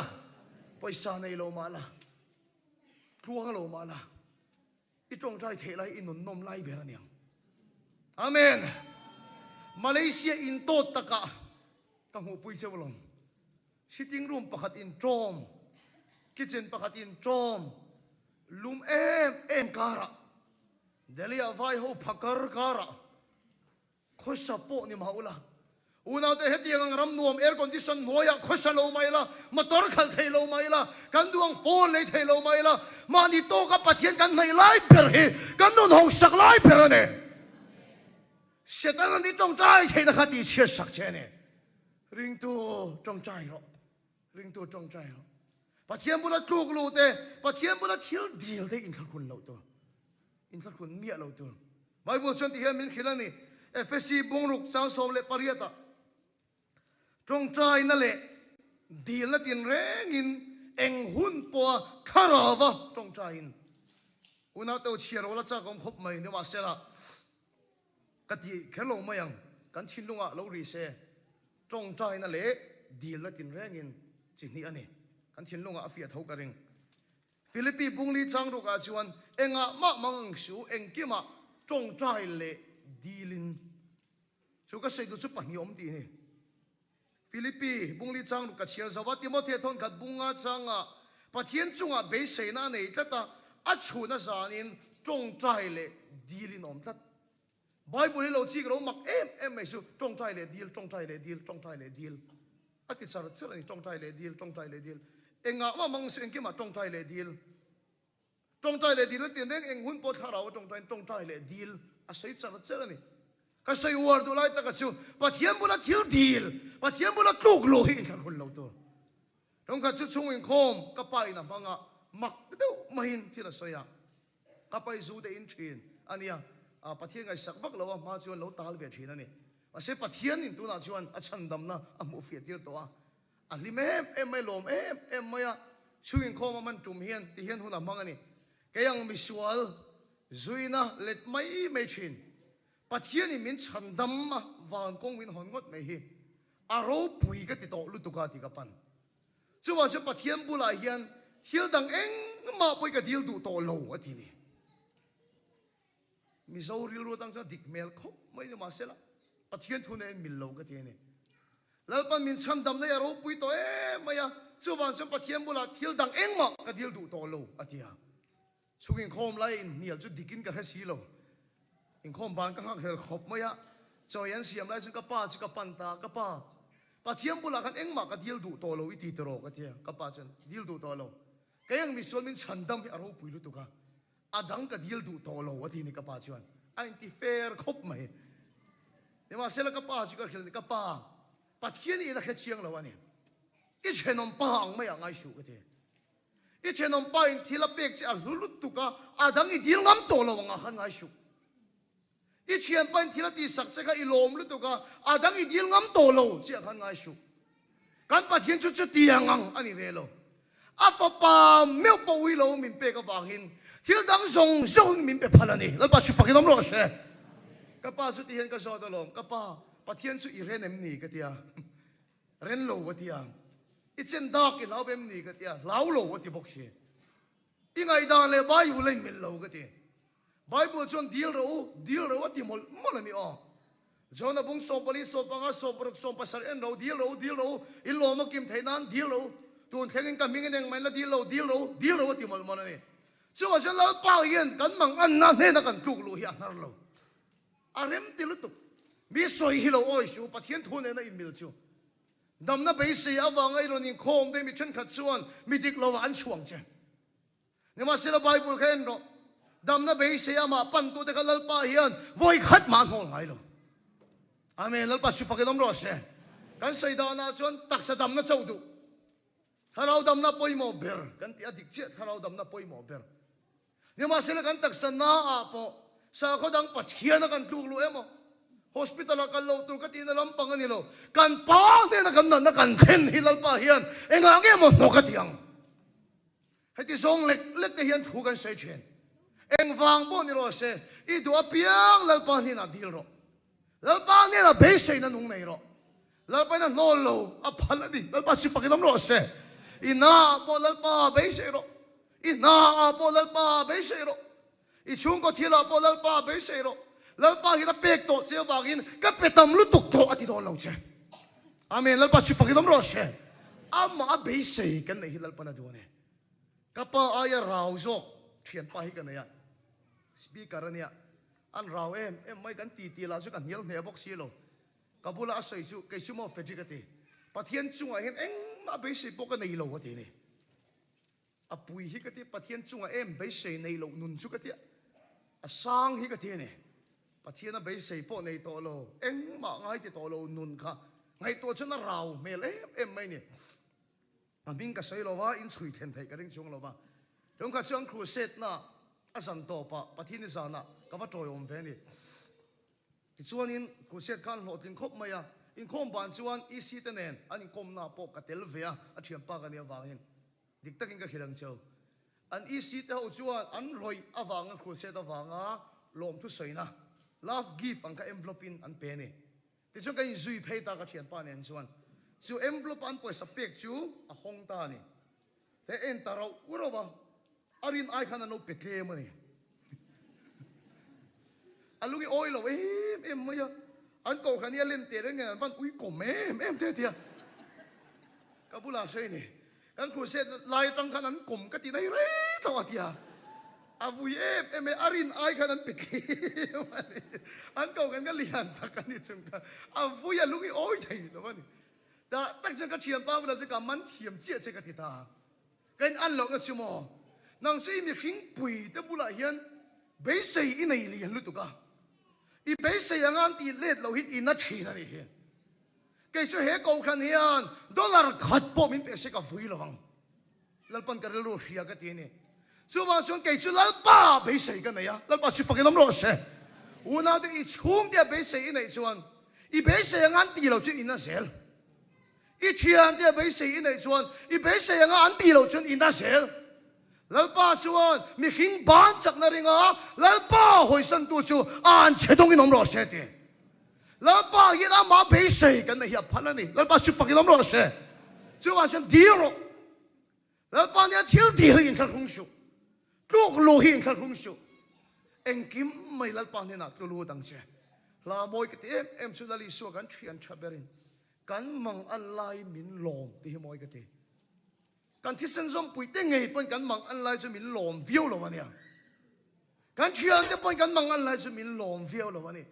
A: ไปซาในโลมาละทั่วโลมาละที่จงใจเทไรอินนุนนมไล่เบรเนียงอาเมนมาเลเซียอินโตตะกะตั้งหัวปุยเจ้าลงซิติ้งรูมประคัดอินโจมคิทเช่นประคัดอินโจมลุมเอ็มการะเดลียไวโฮพักการะโคชาโปนี่มาอุละอุณาเตเหตียงรำนวมแอร์คอนดิชันหัวยาโคชาโลไม่ละมาตอร์ขัลเทโลไม่ละกันดวงโฟนเลยเทโลไม่ละมาดิโตกับปะเทียนกันในไลฟ์เปรย์กันนุ่นหงสักไลฟ์เปรย์เนี่ยเสตันนี่จงใจเทนักดีเชื่อสักเช่นเนี่ยริงตัวจงใจหรอริงตัวจงใจหรอปะเทียนบุรุษลูกลูเตปะเทียนบุรุษเที่ยวเดียวได้อินทร์คุณเราตัวอินทร์คุณเมียเราตัวไบเบิลฉันที่เห็นมินขิลันนี่เอเฟซีบงรุกสาวโซเลปาริยตาจงใจนั่นแหละดีละตินแรงอินเอ็งหุ่นปัวคาราวะจงใจอินอุณาเตวเชียร์วละจ้าของคบไม่เนี่ยว่าเสละกติแค่ลงมายังกันชินลุงอ่ะเรารีเซจงใจนั่นแหละดีละตินแรงอินจินี่อันนี้กันทินลงอ่ะฟิอาเท่ากันเองฟิลิปปีบุงลีจังรุกอาชวนเอ็งอ่ะมะมังสูเอ็งกิมะจงใจเละดีลินสุก็เสด็จสุปัญญอมดีนี่ฟิลิปปีบุงลีจังรุกอาเชียร์สวัสดิโมเททอนขัดบุงอาจังอ่ะปะเทียนจุงอ่ะเบสเซน่าเนี่ยก็ตาอัชชูน่ะจานินจงใจเละดีลินอมทัดไบเบิลเราชี้กเราหมักเอ็มไม่สู้จงใจเละดีลจงใจเละดีลจงใจเละดีลอธิษฐานเชื่อนี่จงใจเละดีลจงใจเละดีลเอ็งอ่ะว่ามังเสียงกี่มาจงใจเละดีลจงใจเละดีลแล้วตีนเร่งเอ็งหุ่นปวดขาเราจงใจเละดีลอาศัยจารเชื่อนี่ก็ใส่วอร์ดูไล่ตะกัดชูปะเทียนบุรุษเที่ยวดีลปะเทียนบุรุษลูกโลหินกันคนเราตัวตรงกัดชูชงอิงคมก็ไปนะพังอ่ะมักเดี๋ยวมาหินที่ละสอยก็ไปสู้ได้อินทรีนอันนี้ปะเทียนไงสักวักเราว่ามาชวนเราตาลเบียดทีนั่นนี่ว่าเสปะเทียนนี่ตัวน่าชวนอาชันดำนะอามูฟิเตียตัวอันนี้เอ็มไม่ลมเอ็มไม่อะช่วยข้อมันจุ่มเฮียนที่เฮียนหุ่นมังอันนี้แกยังมิสวลจุยนะเล็ดไม่ชินปะเทียนนี่มินชันดำอะวางกงมินหอนงดไม่เฮอารมณ์ปุยก็ติดต่อลุตุกาติกับปันจู่ว่าจะปะเทียนบุลาเฮียนเที่ยวดังเอ็งมาปุยก็ดีลดูโตโลอ่ะทีนี้มิโซริลรู้ตั้งจะดิกเมลคบไม่ได้มาเสละปะเทียนทุนเอ็งมิลโลก็ทีนี้แล้วปันมินชันดำเนี่ยเราปุยตัวไม่อะจู่ว่าจะปะเทียนบุลาเที่ยวดังเอ็งมาก็ดีลดูโตโลอ่ะทีอ่ะช่วงอินคอมไลน์เนี่ยจะดิกินกับแค่สีโลอินคอมบานก็หักเหอขบไม่อะจอยันเสียมไลน์จะกับป้าจะกับปันตากับป้า pathian bula kan engma ka deal du to lo iti tero ka tia ka pa chan deal du to lo kayang mi son min chandam aro puilu tu ka adang ka deal du to lo ati ni ka pa chuan anti fair khop mai ni ma sela ka pa chu ka khel ni ka pa pathian i la kha chiang lo ani i chenom pa ang mai angai shu ka tia i chenom pa in thila pek cha lulut tu ka adang i deal ngam to lo nga khan ngai shu i chen pan thila ti sak se ka i lom lu tu ka adang i deal ngam to lo cha khan ngai shu kan pathian chu chu tiangang ani ve lo apa pa meu po wi lo min pe ka wangin thil dang zong zong min pe phalani la pa chu fakin om lo she ka pa su ti hen ka so to lo ka pa pathian su i ren em ni ka tia ren lo wa tia i chen dak i lau bem ni ka tia lau lo wa ti bok she i ngai da le bai u le min lo ka tia Bible chon deal ro wa ti mol ni o Jonah bung so pali so panga so prok so pasal en ro deal ro in lo ma kim thainan deal ro tun thengin ka ming neng mai la deal ro wa ti mol ni chu wa chen la pa yen kan mang an na ne na kan tu lu hi anar lo arem ti lu tu mi soi hi lo oi shu pathian thu ne na in mil chu dam na be se awang ai ro ni khom de mi chen khat chuan mi dik lo an chuang che ni ma se la Bible khen ro dam na be se ama pan tu te kalal pa hian voi khat ma ngol ngai lo amen lal pa su fakinom ro se kan sai da na chuan tak sa dam na chau du tharau dam na poi mo ber kan ti adik che tharau dam na poi mo ber ni ma se la kan tak sa na a po sa kho dang pathian na kan tu lu emo hospital ka lo tu ka ti na lam pang ani lo kan pa ne na kan khen hilal pa hian enga nge mo no ka tiang heti song lek te hian thu kan sai chen eng vang bo ni ro se I do piang lal pa ni na dil ro lal pa ni na be se na nung nei ro lal pa na no lo a phala ni lal pa si fakinom ro se ina bo lal pa be se ro ina bo lal pa be se ro I chung ko thila bo lal pa be se ro lal pa hi na pek to che wagin ka petam lu tuk to ati do lo che amen lal pa si fakinom ro se ama be se kan nei lal pa na do ne ka pa aya rau zo thian pa hi kan ya speaker ania an raw em mai kan ti la su kan hial me bok si lo kabula asoi chu ke chu mo fedrikati pathian chunga hen eng ma be se pok nei lo ati ni apui hi kati pathian chunga em be se nei lo nun chu kati asang hi kati ni pathian na be se po nei to lo eng ma ngai ti to lo nun kha ngai to chuna raw me le em mai ni aming ka sei lo wa in chui then thai ka ring chung lo ba dong ka chung crusade na asan to pa pathin ni sana ka va toy om ve ni ti chuan in crusade kan lo tin khop maya in khom ban chuan I si te nen an kom na po ka tel ve a thiam pa ka ni awangin dik takin ka khilang chau an I si te ho chuan an roi awanga crusade awanga lom tu soina love gift ang ka envelope in an pe ni ti chuan ka in zui phei ta ka thian pa nen chuan chu envelope an po sa pek chu a hong ta ni te en tarau uro ba arin ai khana no petle mani alungi oil lo em maya an ko khania len te re ngan van ui kom em te tia kabula sei ni kan khu set lai tang khan an kom ka ti nai re to atia avui em arin ai khan an petle an ko kan ga lian ta kan ni chung ka avui alungi oi thai lo mani da tak cha ka thiam pa bula cha ka man thiam che che ka ti ta kan an lo nga chumo nang sei mi khing pui te bula hian be sei I nei lian lu tu ka I be sei angan ti let lo hit in na thi na ni hian ke so he ko khan hian dollar khat po min pe se ka vui lo wang lal pan ka lu hia ka ti ni chu wa chuan ke chu lal pa be sei ka na ya lal pa chu fakin om lo se una de I chung de be sei I nei chuan I be sei angan ti lo chu in na sel I thian de be sei I nei chuan I be sei angan ti lo chuan in na sel lalpa chuan mi hing ban chak na ringa lalpa hoisan tu chu an chedong inom ro se ti lalpa hira ma be sei kan hi phalani lalpa su fakin om ro se chu wa san diro lalpa ne thil di hin khal khung shu tuk lo hin khal khung shu engkim mai lalpa ne na tu lu dang che la moi ke em chu lali su kan thian thaberin kan mang alai min lom ti moi ke ti kan thi sen zong pui te ngei pon kan mang an lai chu min lom viu lo ania kan thian te pon kan mang an lai chu min lom viu lo ani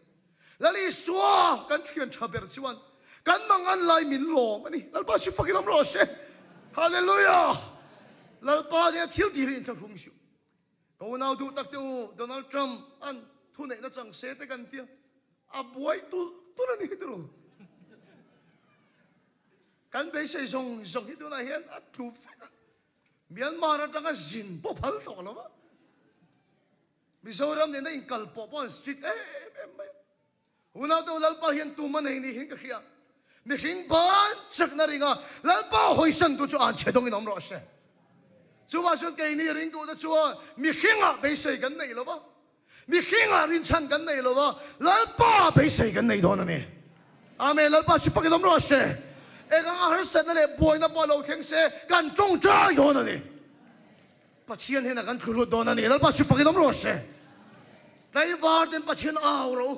A: lali suwa kan thian thaber chuan kan mangan lai min long ani lalpa si fakilam ro se hallelujah lalpa ne thil ti rin thum shu ko nau du tak tu Donald Trump an thu nei na chang se te kan tia a boy tu na ni tu kan be se song hi tu na hian a tu Myanmar atanga zin po phal to lo Mizoram ne na in kal po street una to lalpa hian tu man nei ni hin ka khia mi hing ban chak na ringa lalpa hoisan tu chu an chedong in om ro se chu wa sun ke ni ring tu da chu mi hinga be sei kan nei lo ba mi hinga rin chan kan nei lo ba lalpa be sei kan nei don ne amen lalpa si pa ke dom ro se e ga har san na le boy na pa lo theng se kan chong cha yo na ne pa chien he na kan khulu don na ne lalpa si pa ke dom ro se dai var den pa chien aw ro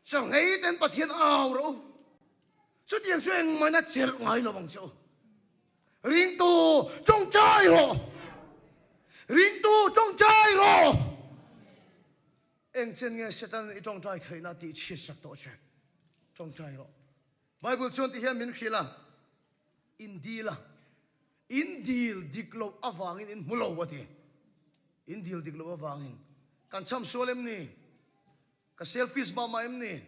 A: chang hei den pa chien aw ro chút tiền xuyên mà nó chết ngay là bằng số riêng tu trong trái rồi riêng tu trong trái rồi anh chân nghe Satan trong trái thấy nó đi chết sạch tổ chức trong trái rồi Bible chọn thì hiện mình khi là Indeal diklo avangin in mulawati Indeal diklo avangin kan cham solem ni ka selfish ba ma em ni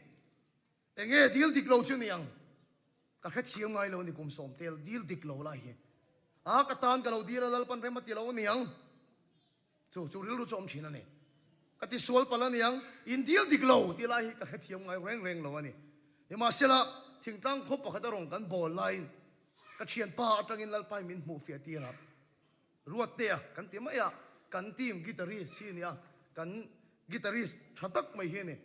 A: enge deal diklo chu ni ang ka khat hiam ngai lo ni kum som tel deal diklo la hi a ka tan ka lo dira lal pan rema ti lo ni ang chu ril ru chom thina ni ka ti sol pala ni ang in deal diklo ti la hi ka khat hiam ngai reng lo ani ema sela thing tang khop pakhat rong kan ball line ka thian pa atangin lal pai min mu fia ti ra ruat te kan ti ma ya kan team guitarist sinia kan guitarist thatak mai he ni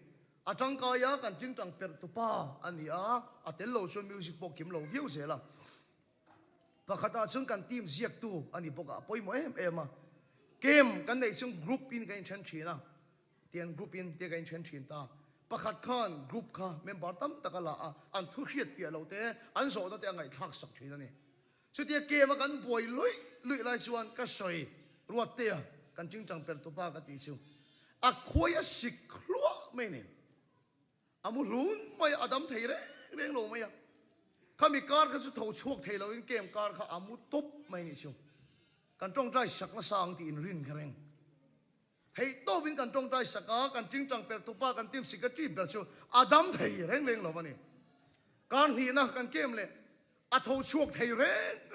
A: atang kaya kan jing tang per tu pa ania atel lo so music pok kim lo view se la pakhata chung kan team ziak tu ani boka poi mo em game kan nei chung group in kan chen thina tian group in te kan chen thin ta pakhat khan group kha member tam takala an thu khiat fia lo te an so da te ngai thak sak thina ni chu te game kan boi lui lai chuan ka soi ruat te kan jing tang per tu pa ka ti chu a khoya sikhlua mai ni amu run mai adam thei reng lo mai khami kar kha chu tho chuak thei lo in game kar kha amu top mai ni chu kan tong trai sak na sang ti in rin khreng hei to win kan tong trai saka kan ting tang per tu pa kan tim sikati ber chu adam thei reng lo mani kan hi na kan game le a tho chuak thei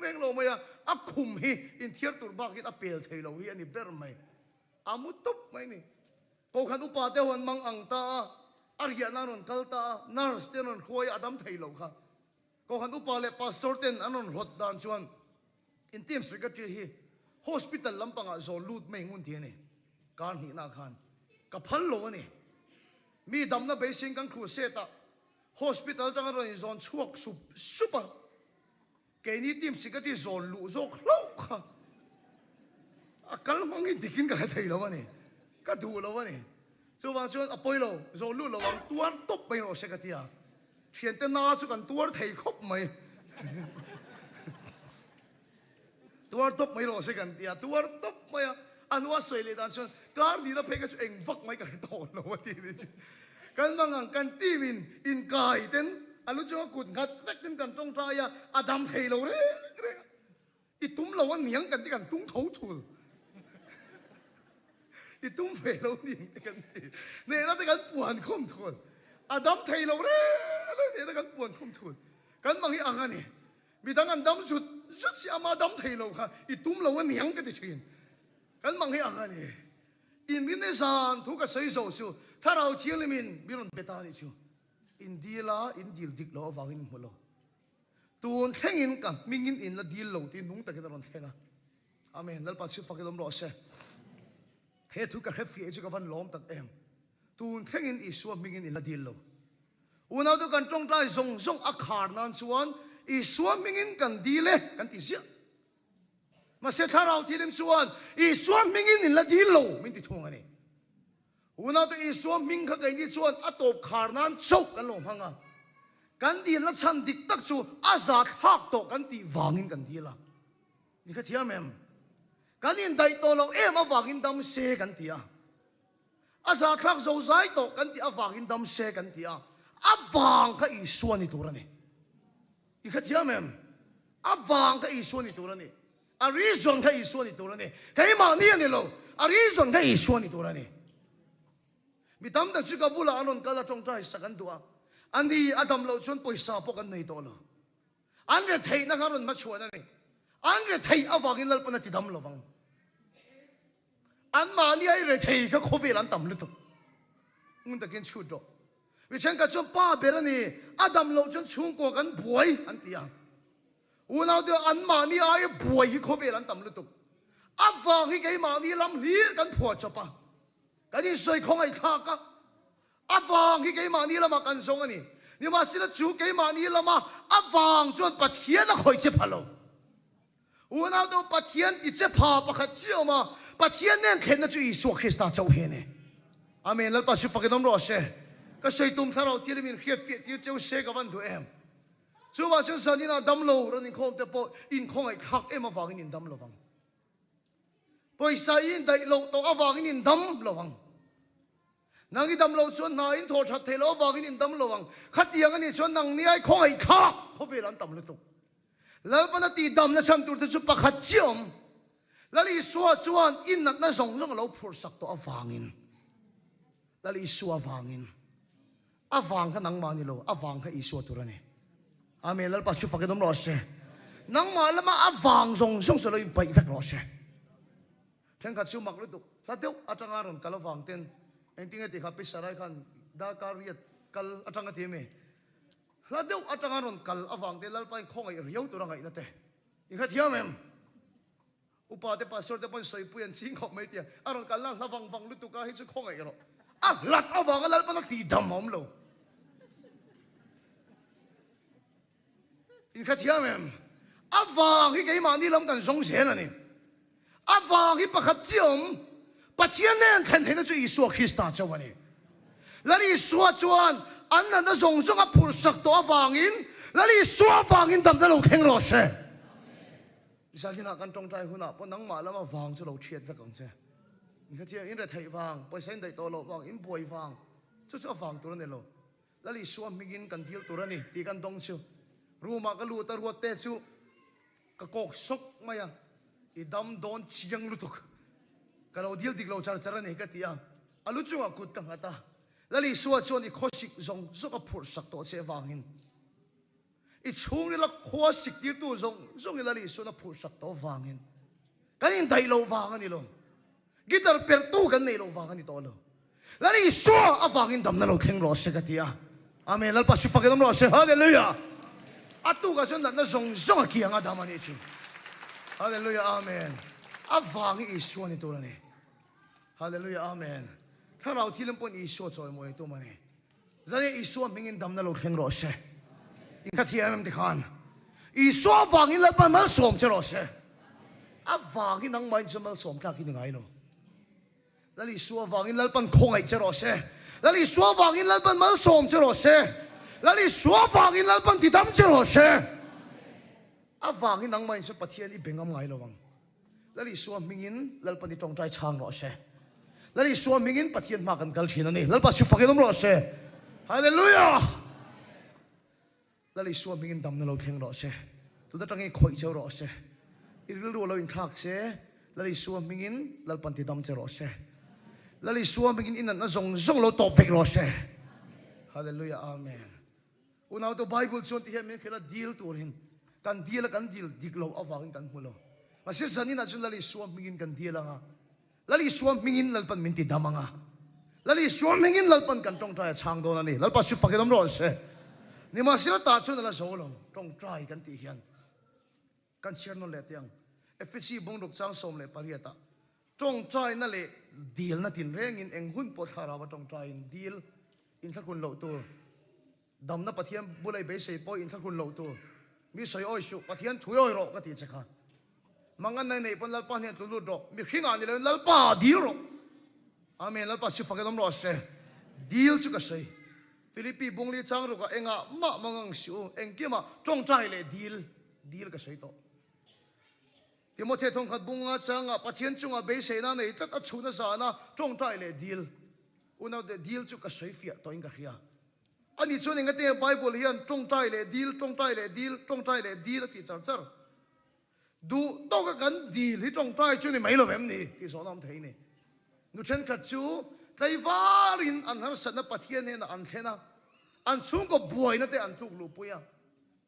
A: reng lo mai a khum hi in thiar tur ba ki a pel thei lo hi ani ber mai amu top mai ni ko khan upa te hon mang ang ta arya na ron kalta nurse te ron khoi adam thei lo kha ko khan upa le pastor ten anon hot dan chuan in team secretary hi hospital lampanga zon lut mai ngun ti ni kan hi na khan ka phal lo ni mi dam na basing kan khu se ta hospital tang ron zon chuak supa ke ni team secretary zon lu zo khlo kha akal mangi dikin ka thei lo ni ka du lo ni chu wang chuan apoi lo zo lu lo wang tuan top mai ro se ka tia thian te na chu kan tuar thei khop mai tuar top mai ro se kan tia tuar top mai anwa soi le dan chuan kar ni la pheka chu eng vak mai ka to lo wa ti ni kan mangang kan timin in kai ten alu chu kut ngat vek ten kan tong tra ya adam thei lo re i tum lo wan niang kan ti kan tung thau thul i tum fe lo ni kan ti ne na te kan puan khom thul adam thei lo re ne na kan puan khom thul kan mangi angani mi dang an dam jut si ama dam thei lo kha i tum lo wan niang ka ti chin kan mangi angani in rin san thu ka sei so su tharau thialimin biron betani chu in dil dik lo awangin mulo tun thengin ka mingin in la dil lo ti nung ta ke ron thenga amen dal pa chu fakilom ro se he thu ka he fi chu ka van lom tak em tun thengin i suam mingin in la dil lo una tu kan tong tai zong a khar nan chuan i suam mingin kan dile kan ti sia ma se tharau thilim chuan i suam mingin in la dil lo min ti thong ani una tu i suam ming kha kai ni chuan a top khar nan chok kan lom hanga kan di la chan dik tak chu azat hak to kan ti wangin kan dila ni kha thiam em kan in dai to lo em awangin dam se kan tia azat khak zo zai to kan ti awangin dam se kan tia awang kha i suan ni turani อีกแค่เทียมเองอับวางก็อีส่วนนี่ตัวนี้อาริส่วนก็อีส่วนนี่ตัวนี้แค่มานี่นี่โลอาริส่วนก็อีส่วนนี่ตัวนี้มีตั้มแต่สุกบุลาอันนั้นก็ละจงใจสักกันตัวอันนี้อาดัมเราชวนปล่อยสาปกันในตัวเราอันเดียไทยนักการมันมาชวนนั่นเองอันเดียไทยอับวางกินแล้วปนติดดำเราฟังอันมานี่ไอ้เรื่องไทยก็โควิดอันต่ำเลยตัวมันตะกินชุดดอกวิชันก็ชวนป้าเบรนี่อาดัมเราชวนชุ่มกว่ากันป่วยอันเดียอุณาเดียอันมานี่ไอ้ป่วยที่โควิดอันต่ำเลยตัวอับวางที่ไอ้มานี่ลำเลี้ยกันผัวจับปะกันนี่สวยของไอ้ข้าก็อับวางที่ไอ้มานี่ละมากันทรงอันนี้นี่มาสิละจูไอ้มานี่ละมาอับวางชวนปัจเทียนละคอยเจ็บพะโลอุณาเดียปัจเทียนอีเจ็บพาปะขัดเจียวมาปัจเทียนเนี่ยเข็นนะจูอิสุคริสต์เจ้าเฮเนี่ยอาเมนแล้วปัจจุบันก็ต้องรอเช่ก็ใส่ตุ้มท่าเราที่เรามีเขียนที่เจ้าเช่กับวันตัวเองจูว่าฉันสันนิษฐานดำโลเรานี่คงจะพออินคงไอ้ขักเอ็มมาฟังอินดำโลฟังพอใส่อินได้โลต้องเอาฟังอินดำโลฟังนางอินดำโลส่วนนายอินโทชัดเทโลฟังอินดำโลฟังขัดยังอันนี้ส่วนนางนี่ไอ้คงไอ้ขักเขาเวลาดำโลตุแล้วปนตีดำนะฉันตัวจะสุปขัดเจียมแล้วอีสัวจวนอินนัดนั่นส่งเราพูดสักตัวเอาฟังอินแล้วอีสัวฟังอินอาฟังกันนังมานี่โลอาฟังกันอีสัวตัวนี้อาเมนแล้วปัจจุบันก็ต้องรอเช่นังมาแล้วมาอาฟังส่งสลายไปอีกรอเช่ทั้งกัดชิวมักเลยตุแล้วเดี๋ยวอาจารย์งานกันแล้วฟังเต้นเองที่ไงที่ขับไปสลายกันดาการีกันอาจารย์กันที่มีแล้วเดี๋ยวอาจารย์งานกันอาฟังเต้นแล้วไปคงไอ้เรียวตัวนั้นไงนั่นเต้อีกแค่เที่ยวเมมอุปาเตปัสสาวะเตปัสสอยปุยันสิงห์ไม่เตี้ยอารมณ์กันแล้วฟังลุตุกาให้ชุกคงไอ้เราลัดอาฟังกันแล้วไปตีดำมันโลอีกแค่เที่ยวเมมอาฟังที่ไอ้มานี่ล้มกันสงเสียแล้วนี่อาฟังที่ประคับเจียมปัจเจียนเนี่ยขันเห็นจะอิสุคริสต์เจ้าวันนี้แล้วอิสุจวนอันนั้นจะส่งกับผู้สักตัวฟังอินแล้วอิสุฟังอินดำจะลงแข่งรอเช่ดิฉันที่นักการจงใจคุณน่ะพอนังมาแล้วมาฟังจะเราเชียร์สักกันเช่นี่ก็เที่ยวอินได้ไทยฟังไปเส้นได้ตัวเราฟังอินป่วยฟังจะฟังตัวนั้นเราแล้วอิสุมิกินกันเที่ยวตัวนี้ตีกันตรงชิวรู้มาก็รู้แต่รู้เตะชิวก็โกศกมายังอีดำโดนเชียงลุตุกก็เราเดียวดิเราจาร์นี่ก็ตีอ่ะอาลุจุงกุดตั้งหัตถาแล้วอิสุชวนอีโคสิกซงสุกพูดสักตัวเชื่อฟังอินอีช่วงนี้เราขวาสิกที่ตัวซงอีแล้วอิสุน่ะพูดสักตัวฟังอินกันอินไทยเราฟังกันนี่โลกีตาร์เปิดตู้กันนี่เราฟังกันนี่ตัวโลแล้วอิสุอ่ะฟังอินดำนั่นเราแข่งรอเสกตีอ่ะอาเมนแล้วปัจจุบันก็ต้องรอเสกฮาเลลูยาอัตุกันฉันนั่นซงกี่ยังอ่ะดามันนี่ชิฮาเลลูยาอาเมนอ่ะฟังอิสุนี่ตัวนี้ฮาเลลูยาอาเมนถ้าเราที่เล่นปนอิสุจอยมวยตัวมันนี่จะเนี่ยอิสุมิงินดำนั่นเราแข่งรอเสกอีกที่มันติดขันอีสวฟังอินแล้วมันมาสมจะรอเช่อาฟังอินนังมันจะมาสมจากที่ไหนเนาะแล้วอีสวฟังอินแล้วมันคงไอจะรอเช่แล้วอีสวฟังอินแล้วมันมาสมจะรอเช่แล้วอีสวฟังอินแล้วมันติดดำจะรอเช่อาฟังอินนังมันจะปะเทียนอีเบ่งกำไงระวังแล้วอีสวมิงินแล้วมันติดจงใจช่างรอเช่แล้วอีสวมิงินปะเทียนมากันกัลทีนั่นนี่แล้วปัจจุบันก็ต้องรอเช่ฮาเลลูยาแล้วอิสุมิกินดำนั่นเราแข่งรอเช่ตัวนั้นตั้งให้คอยเจ้ารอเช่อีกเรื่องเราอินทักเช่แล้วอิสุมิกินแล้วปันติดำเจ้ารอเช่แล้วอิสุมิกินอินนั้นส่งเราตบเฟกรอเช่ฮาเลลูยาอาเมนอุณเอาตัวไบเบิลส่วนที่เห็นมันคือละดีลตัวหินกันดีลกันดีลดิกเราเอาฟังกันหัวเรามาเสียสันนี่นะจุนแล้วอิสุมิกินกันดีลอ่ะแล้วอิสุมิกินแล้วปันมินติดำอ่ะแล้วอิสุมิกินแล้วปันกันตรงใจช่างโดนนี่แล้วปัจจุบันก็ต้องรอเช่นี่มาเสียตาชนละโซลงตรงใจกันตีเหียนกันเชียร์นั่นแหละที่ยังเอฟซีบงดกจังสมเลยปริยตาตรงใจนั่นแหละดีลนั่นตินเร่งอินเองหุ่นปวดขาเราว่าตรงใจดีลอินทักคนเหล่าตัวดำนับปะเทียนบุเลยเบสเซปอยอินทักคนเหล่าตัวมีสอยอ้อยชุปะเทียนถุยอ้อยรอก็ตีจะขาดมังกันในปนลัลปาเนี่ยตุลุดรอมีขิงอันนี้เลยลัลปาดีลรออาเมนลัลปาชุฟักต้องรอเสดีลชุกเสยฟิลิปปีบงลีจังรุกเองอ่ะมามังสิวเองกี่มาจงใจเลยดีลก็ใช่ต่อที่มดเททงขัดบุงอ่ะจังอ่ะปะเทียนจุงอ่ะเบสเซนั่นเองตัดชุนสานะจงใจเลยดีลอุณเอาเดดีลจุกก็ใช่ฟิอะตัวเองก็เฮีย อันนี้ส่วนหนึ่งก็เตะไบเบิลเฮียนจงใจเลยดีลจงใจเลยดีลจงใจเลยดีลที่จัดดูต้องกันดีลที่จงใจช่วยในไม่รู้แบบนี้ที่สอนน้ำไทยนี่นุเช่นกัดจูไทยวารินอันนั้นสันนปะเทียนเนี่ยนะอันเทนะอันชุ่มก็บวยนะแต่อันทุกลูปุยอ่ะ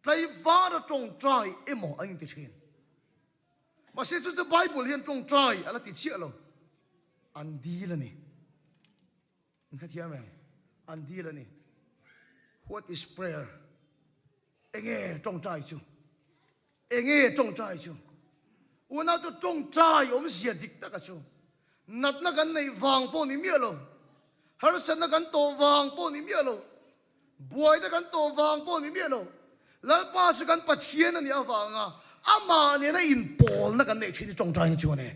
A: ไทยวาระจงใจเอ็มอันนี้ติดเชนมาเสียจุดไบเบิลเฮียนจงใจอะไรติดเชื่อเราอันดีละนี่มันขัดเทียมไหมอันดีละนี่ What is prayer เอ็งจงใจจูเอ็งจงใจจูวันนั้นตัวจงใจอมเสียดิกตะกันจูนัดนักันในวางปอนี่เมียโลฮาร์สันนักันโตวางปอนี่เมียโลบวยนักันโตวางปอนี่เมียโลแล้วป้าสุกันปัจเจียนนี่เอาวางอ่ะอามาเนี่ยนะอินปอลนักันในที่จงใจนี่จูเนี่ย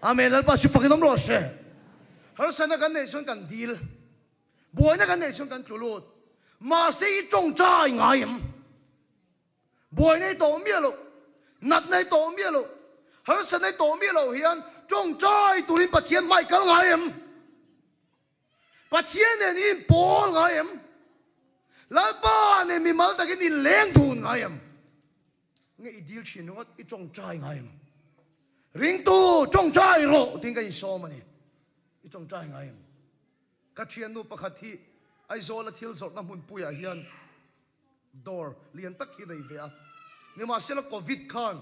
A: อาเมแล้วป้าสุฟังน้ำร้อนเช่ฮาร์สันนักันในส่วนกันดีลบวยนักันในส่วนกันจุลุดมาเสียจงใจไงมบวยในโตเมียโลนัดในโตเมียโลฮาร์สันในโตเมียโลเฮียนจงใจตุลินปัจเจียนไม่กันไงมปัจเจียนเนี่ยนี่ปอลไงมแล้วป้าเนี่ยมีมาตะกี้นี่เลี้ยงทุนไงมงี้อีดีลชินว่าอีจงใจไงมริงตู้จงใจโรทิ้งกันอีโซมันนี่อีจงใจไงมกัจเชียนนูปะขัดที่ไอโซละทิลสดน้ำมันปุยอาเฮียนดอร์เลียนตักที่ในเวียนี่มาเสียละโควิดคัน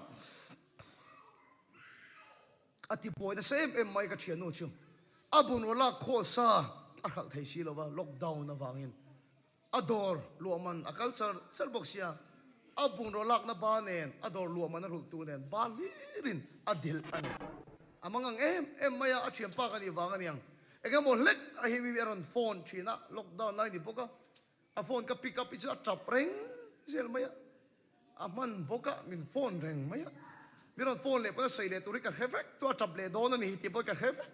A: อธิปวยนะเซมเอ็มไม่กัจเชียนนูชิมอาบุญวลาโคซาอาขัดไทยชีลว่าล็อกดาวน์นะวางินอดอร์ลัวมันอาคัลเซอร์บอกเสียอาบุญวลากนะบ้านเองอดอร์ลัวมันนะรุตูเองบ้านลิรินอดิลอันอามังเอ็มไม่อาเชียนปากันอีวางันยังเอ็งก็มองเล็กไอ้เฮมีเรื่องโฟนชีนะล็อกดาวน์ไลน์นี่พวกก็โฟนกับปิกอัพพิจารณาจับเร่งเสียไหมอ่ะมันพวกก็มีโฟนเร่งไหมอ่ะมีเรื่องโฟนเลยพวกก็ใส่เลยตัวนี้ก็เฮฟเฟกตัวจับเลยโดนนี่ที่พวกก็เฮฟเฟก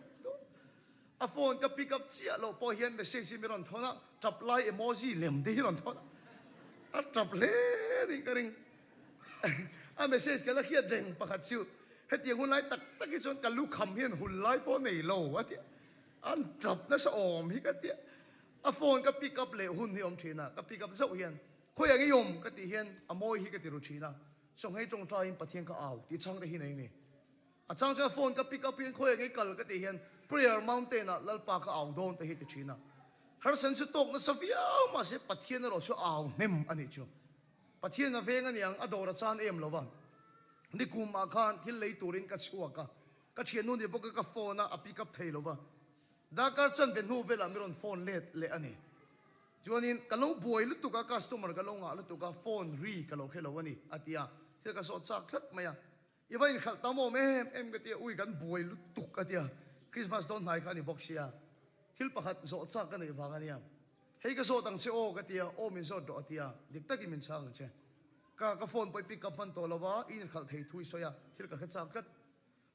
A: โฟนกับปิกอัพเสียเราพอเห็นเมสเซจมีเรื่องท้อนะจับไลน์เอโมจิเหลี่ยมดีเรื่องท้อนะจับเลยนี่ก็เร่งเมสเซจก็แล้วเขียนเร่งประคัดชิวให้เตียงหุ่นไลน์ตักที่ส่วนกันลูกคำเห็นหุ่นไลน์พอในโลวะที่อันจับนั่นสะอมฮิกันเดียโฟนกับปิกอัพเลยหุ่นที่อมชีนะกับปิกอัพเจ้าเฮียนคุยอย่างนี้ยมก็ตีเฮียนอโมยฮิกันตีรุชีนะส่งให้จงใจปะเทียนก็เอาที่ช่างได้ที่ไหนนี่ช่างจะโฟนกับปิกอัพเพียงคุยอย่างนี้กันก็ตีเฮียนprayer mountain อ่ะแล้วปากก็เอาโดนแต่เหตุชีนะฮาร์สันสุดตกนะสฟียมาเสียปะเทียนเราชัวเอาเน็มอันนี้ชัวปะเทียนนะเวงันยังอดอร์จานเอ็มละวันนี่กุมอาคารที่เลยตูรินกัชัวก็เชียนนู่นที่พวกก็โฟนนะอปิกับเทลว่าดาการจันเป็นหูเวลามีรอนโฟนเละอันนี้จวนนี้กันเราบวยลุตุกคัสตูมร์กันเรางาลุตุกโฟนรีกันเราแค่เราวันนี้อาทิตย์ที่ก็สดสักทัดไหมอ่ะอีวันนี้ขัดตามโมเอ็มก็เตียอุ้ยกันบวยลุตุกอาทิตย์คริสต์มาสโดนไหนกันนี่บอกเชียฮิลปะขัดสดสักกันในฟังกันเนี่ยให้ก็สดตั้งเชโอก็เตียโอมินสดดออาทิตย์เด็กตะกี้มินช่างเช่ก็โฟนไปปิกอัพมันตัวละว่าอินขัดเททุยสอยฮิลก็ขัดสักกัน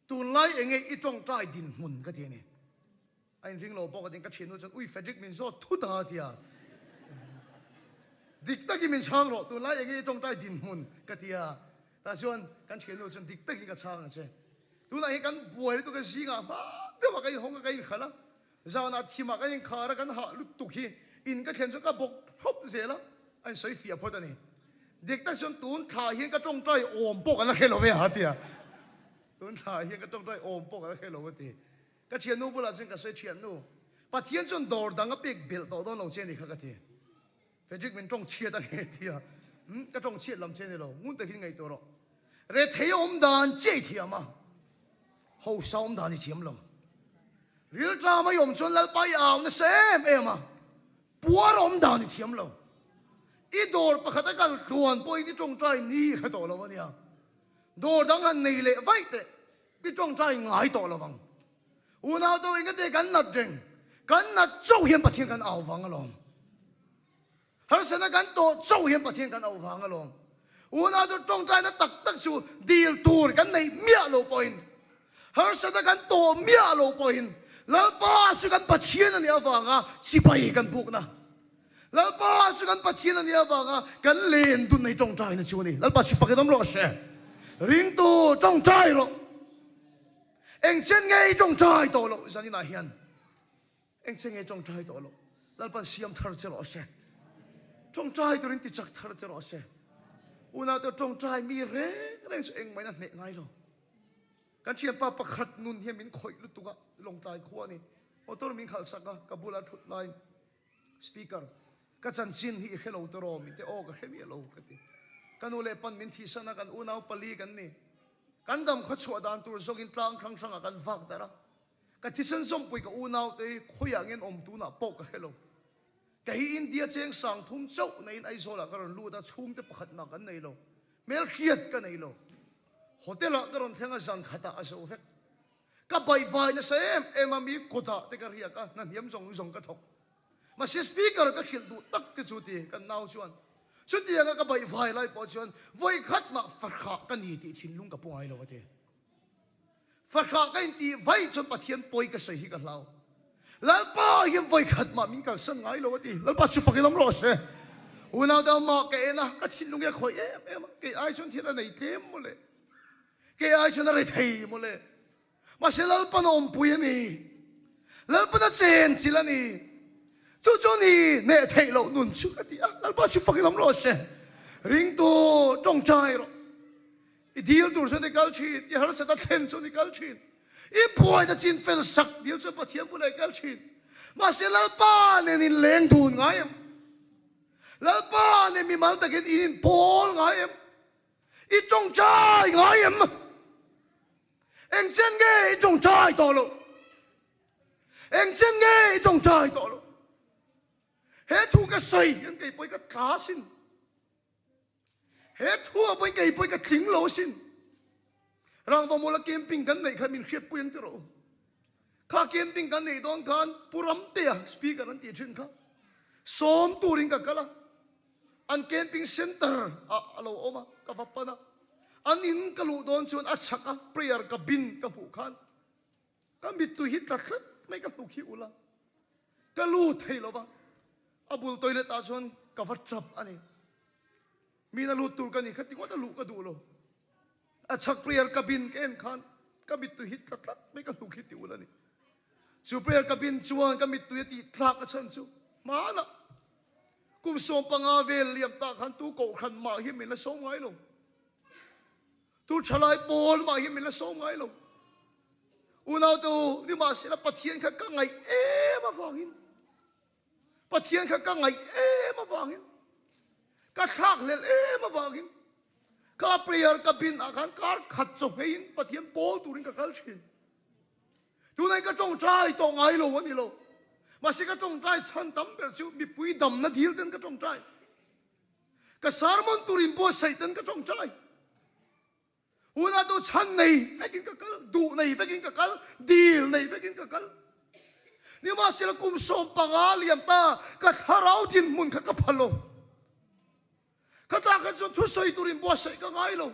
A: ตูนไล่เองไงอีจงใจดินหุ่นก็เตียนี่ไอ้ริงเราบอกกันก็เชียนว่าจนอุ้ยเฟดริกมินโซทุตาเทียดิกตะกี้มินช่างหรอตัวไล่อย่างงี้จงใจดินหุ่นกะเทียแต่ส่วนกันเชียนว่าจนดิกตะกี้ก็ช่างใช่ตัวไหนกันป่วยตัวกันซีงาบ้าเดี๋ยวว่ากันห้องกันขละจานาทีมากันยังขาระกันหาลุตุกีอินก็เขียนจนก็บอกฮบเสียละไอ้สวยเฟียพอตอนนี้เด็กตั้งส่วนตูนถ่ายเห็นก็จงใจโอมปกกันแล้วแค่เราไม่หาเทียตูนถ่ายเห็นก็จงใจโอมปกกันแล้วแค่เราไม่เทียก็เชียนนู่นบุหรี่ซึ่งก็สวยเชียนนู่นปะเทียนจนดอร์ดังก็เปียกเบลตัวโดนเราเชียนอีกข้าก็เทียเฟจิกมันจงเชียตั้งเหตุเทียก็จงเชียลำเชียนนี่เรางุ่นแต่คิดไงตัวเราเรื่องเทียมดานเจียเทียมา好少咁大啲錢咯，real drama用盡嚟擺out呢 same 誒嘛，波咁大啲錢咯，一多不可得個亂播啲中ใจนี่喺度咯喎啲啊，多等下你嚟喂的，啲中ใจ捱到啦喎，然後到應該啲緊立正，緊立周顯不天緊熬房嘅咯，喺成日緊多周顯不天緊熬房嘅咯，然後到中ใจ呢特得數 deal 多緊你咩路point。har sada kan to mia lo poin lalpa su kan pathian ani awanga sipai kan bukna lalpa su kan pathian ani awanga kan len dun nei tong tai na chuni lalpa sipai dom lo she ring tu tong tai lo eng chen ngai tong tai to lo zani na hian eng chen ngai tong tai to lo lalpa siam thar che lo she trong trai tôi đến thì chắc thật cho nó sẽ una tôi trong trai mi ré lên sự anh mấy năm mẹ ngay rồi kan chiam pa pakhat nun hiam min khoi lu tuga long tai khuwa ni motor min khal saka kabula thut line speaker ka chan chin hi hello to ro mi te o ka hemi lo ka ti kanule pan min thi sana kan unau pali kan ni kan dam kha chua dan tur zogin tlang khang khang kan vak dara ka thi san zom pui ka unau te khoya ngen om tu na pok ka hello ka hi india cheng sang thum chau na in aizola ka ron lu da chhum te pakhat na kan nei lo mel khiat ka nei lo hotel a karon thenga zang khata aso vek ka bai vai na sem emami kota te ka ria ka na niam zong zong ka thok ma si speaker ka khil du tak ke chuti kan nau chuan chuti anga ka bai vai lai po chuan voi khat ma farkha ka ni ti thin lung ka pungai lo ate farkha ka in ti vai chon pathian poi ka sei hi ka lau lalpa hiam voi khat ma min ka sang ngai lo ate lalpa chu fakilam ro se una da ma ke na ka thin lung ya khoi em ke ai chon thira nei tlem mo le ke ai chon re thei mo le ma se lalpa no om pui ni lalpa na chen chila ni chu chu ni ne thei lo nun chu ka ti a lalpa chu fakilam ro se ring tu trong chai ro i deal tur se de kal chi i har se ta then chu ni kal chi i poi da chin fel sak deal chu pathiam pu le kal chi ma se lalpa ne nin leng thun ngai em lalpa ne mi mal ta ke in pol ngai em i trong chai ngai em anh chân nghe trong trai to lộ anh chân nghe trong trai to lộ hết thu cái sầy anh cái bôi cái cá xin hết thu bôi cái kính lỗ xin răng vào một là camping cái này khai mình khiếp quen thế rồi khai camping cái này đón khan puram tia speaker anh tiệt trên khai xóm turin cái là anh camping center alo oma cái pháp na anh in cái lũ đón chuan ắt chắc prayer cái bin cái phụ khan cái mít tu hít tắt mấy cái tu khí ula cái lũ thấy lo ba abul toilet ta chuan cái vật chập anh mina lũ tu cái này khát tiếng lũ cái đủ lo ắt chắc prayer cái bin cái khan cái mít tu hít tắt mấy cái tu khí ula này chu prayer cái bin chuan cái mít tu hít tắt cái chân chu mà na kum som panga vel liam ta khan tu ko khan ma hi min la so ngai lo tu chalai pol ma hi min la so ngai lo unau tu ni ma sila pathian kha ka ngai ma wangin pathian kha ka ngai ma wangin ka thak lel ma wangin ka prayer ka bin akhan kar khat cho hein pathian pol turin ka kal thin tu nai ka tong trai to ngai lo ani lo mà sẽ có trong trai chân tắm bể chịu bị bụi đầm nó thiếu đến cái trong trai cái sermon turin po xây đến cái trong trai una to chân này phải kinh cái đủ này phải kinh cái deal này phải kinh cái nhưng mà sẽ là cùng som panga liam ta cái harau tin mun cái phalo cái ta cái chỗ thu xây turin po xây cái ngay lo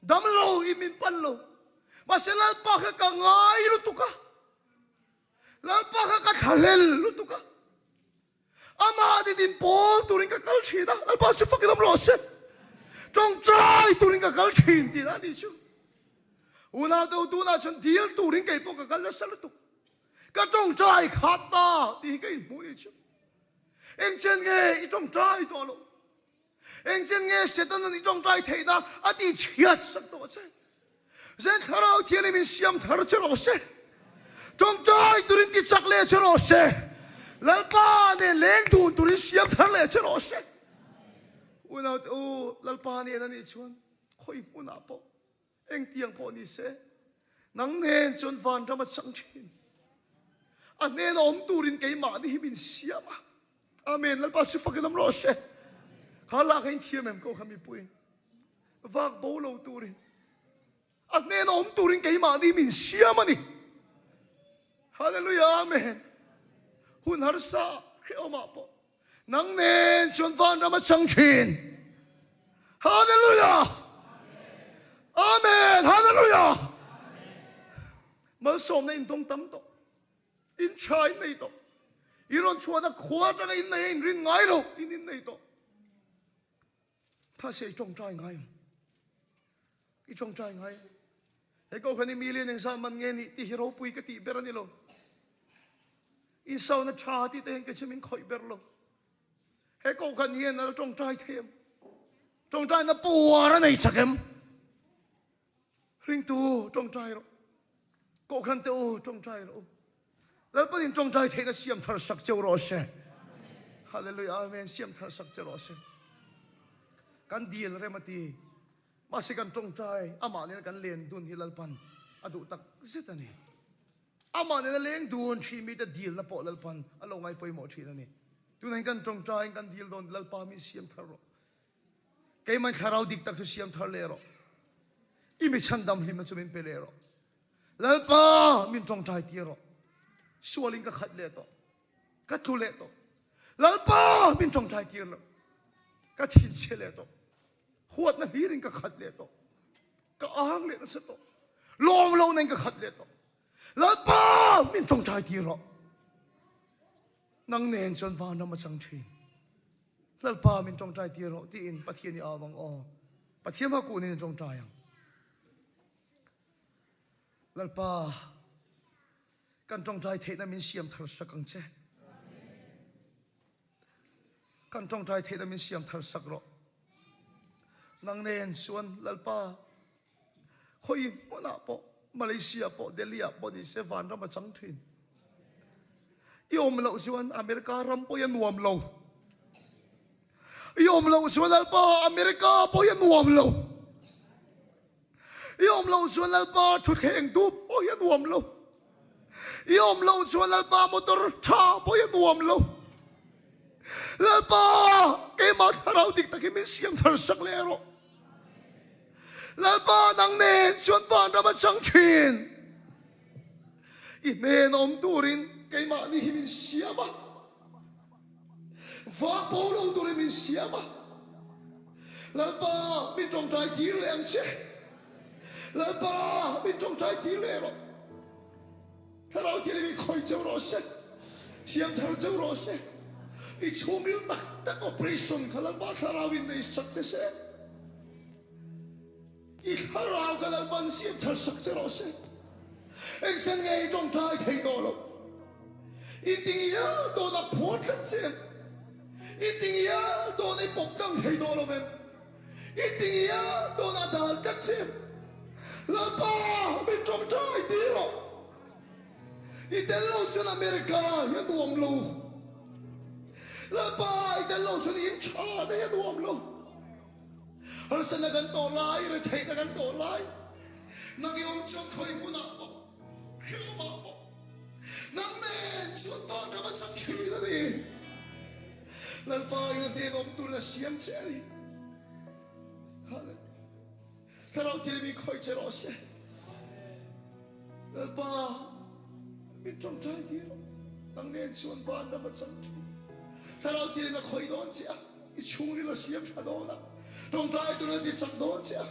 A: đâm lo imin pan lo mà sẽ là pa cái ngay lo tu ka lalpa ka thalel lu tu ka ama di din po turing ka kal thida lalpa chu fakilam ro se trong trai turing ka kal thin ti da di chu una do tu na chun deal turing kai po ka kal la sal tu ka trong trai khata ti kai mu ni chu eng chen nge i trong trai to lo eng chen nge setan ni trong trai thei da ati chiat sak to che zen kharau thiani min siam thar che ro se trong trai turin ti chak le chero se lalpa ne leng tu turin siam thar le chero se una o lalpa ne na ni chuan khoi una po eng tiang po ni se nang nen chon van ra ma chang thin an nen om turin ke ma ni bin siam amen lalpa su fakilam ro se khala kain thiam em ko khami puin vak bo lo turin an nen om turin ke ma ni bin siam ani Hallelujah, amen. Hun har sa kheo ma po. Nang nen chon van ra ma chang thin. Hallelujah. Amen. Hallelujah. Mà som na in tong tam to. In chai nei to. Iron chua na khwa ta in nei in rin ngai lo in nei to. Pha se trong trai ngai. I trong trai ngai. Hãy câu khani million ang sa man nghe ni ti hero pui ka ti beran ni lo in sau na tha ti te ka chumin khoi ber lo he ko khan hian na tong trai them tong trai na puara nei chakem ring tu tong trai ro ko khan te u tong trai ro lal panin tong trai the na siam thar sak cheu ro se hallelujah amen siam thar sak cheu ro se kan deal remati masi kan tong trai ama ne kan len dun hilal pan adu tak zitani ama ne leng dun thi mi ta deal na po lal pan alo ngai poi mo thi na ni tu nai kan tong trai kan deal don lal pa mi siam thar ro ke man kharau dik tak tu siam thar le ro imi chandam hlim chu min pe le ro lal pa min tong trai ti ro sualing ka khat le to ka tu le to lal pa min tong trai ti ro ka thin che le to huat na hiring ka khat le to ka ahang le na sa to lom lo nang ka khat le to lal pa min tong trai ti ro nang nen chon va na ma chang thi lal pa min tong trai ti ro ti in pathian ni awang o pathian ma ku ni tong trai yang lal pa kan tong trai the na min siam thar sakang che kan tong trai the na min siam thar sak ro nang nen suan lal pa khoi mo na po Malaysia po Delhi po di se van ra ma chang thin yom lo suan America ram po yan nuam lo yom lo suan lal pa America po yan nuam lo yom lo suan lal pa thu theng du po yan nuam lo yom lo suan lal pa motor tha po yan nuam lo lal pa ke ma tharau dik takin min siam thar sak le ro lal pa nang nen suan van ra ma chang thin i men om turin ke ma ni himin siama va po lo turin min siama lal pa min tong trai ti le ang che lal pa min tong trai ti le ro tharau ti le mi khoi cheu ro se siam thar cheu ro se i chumil tak tak operation khalal ba tharau in nei sak che se i tharau khalal ban siam thar sak che ro se eng sen ngai tong trai thei do lo i ting ya do na phot lat che i ting ya do nei pok dang thei do lo ve i ting ya do na dal kat che la pa mi tong trai ti ro i tel lo sun America ya duam lo la pa i tel lo sun in cha de ya duam lo har san na kan to lai re thei na kan to lai nang yom chok thoi mu na po hiu ma po nang ne chuan to na ma sang thi na ni lal pa i na te gom tu la siam che ni hale karau ti mi khoi che ro se lal pa mi trong trai ti ro nang ne chuan van na ma sang thi karau ti na khoi don che i chung ri la siam cha do na trong trai tu na ti chak don che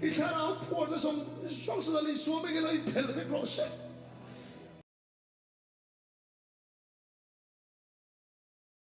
A: i karau phor na som song sa li so me ge lai pel me pro se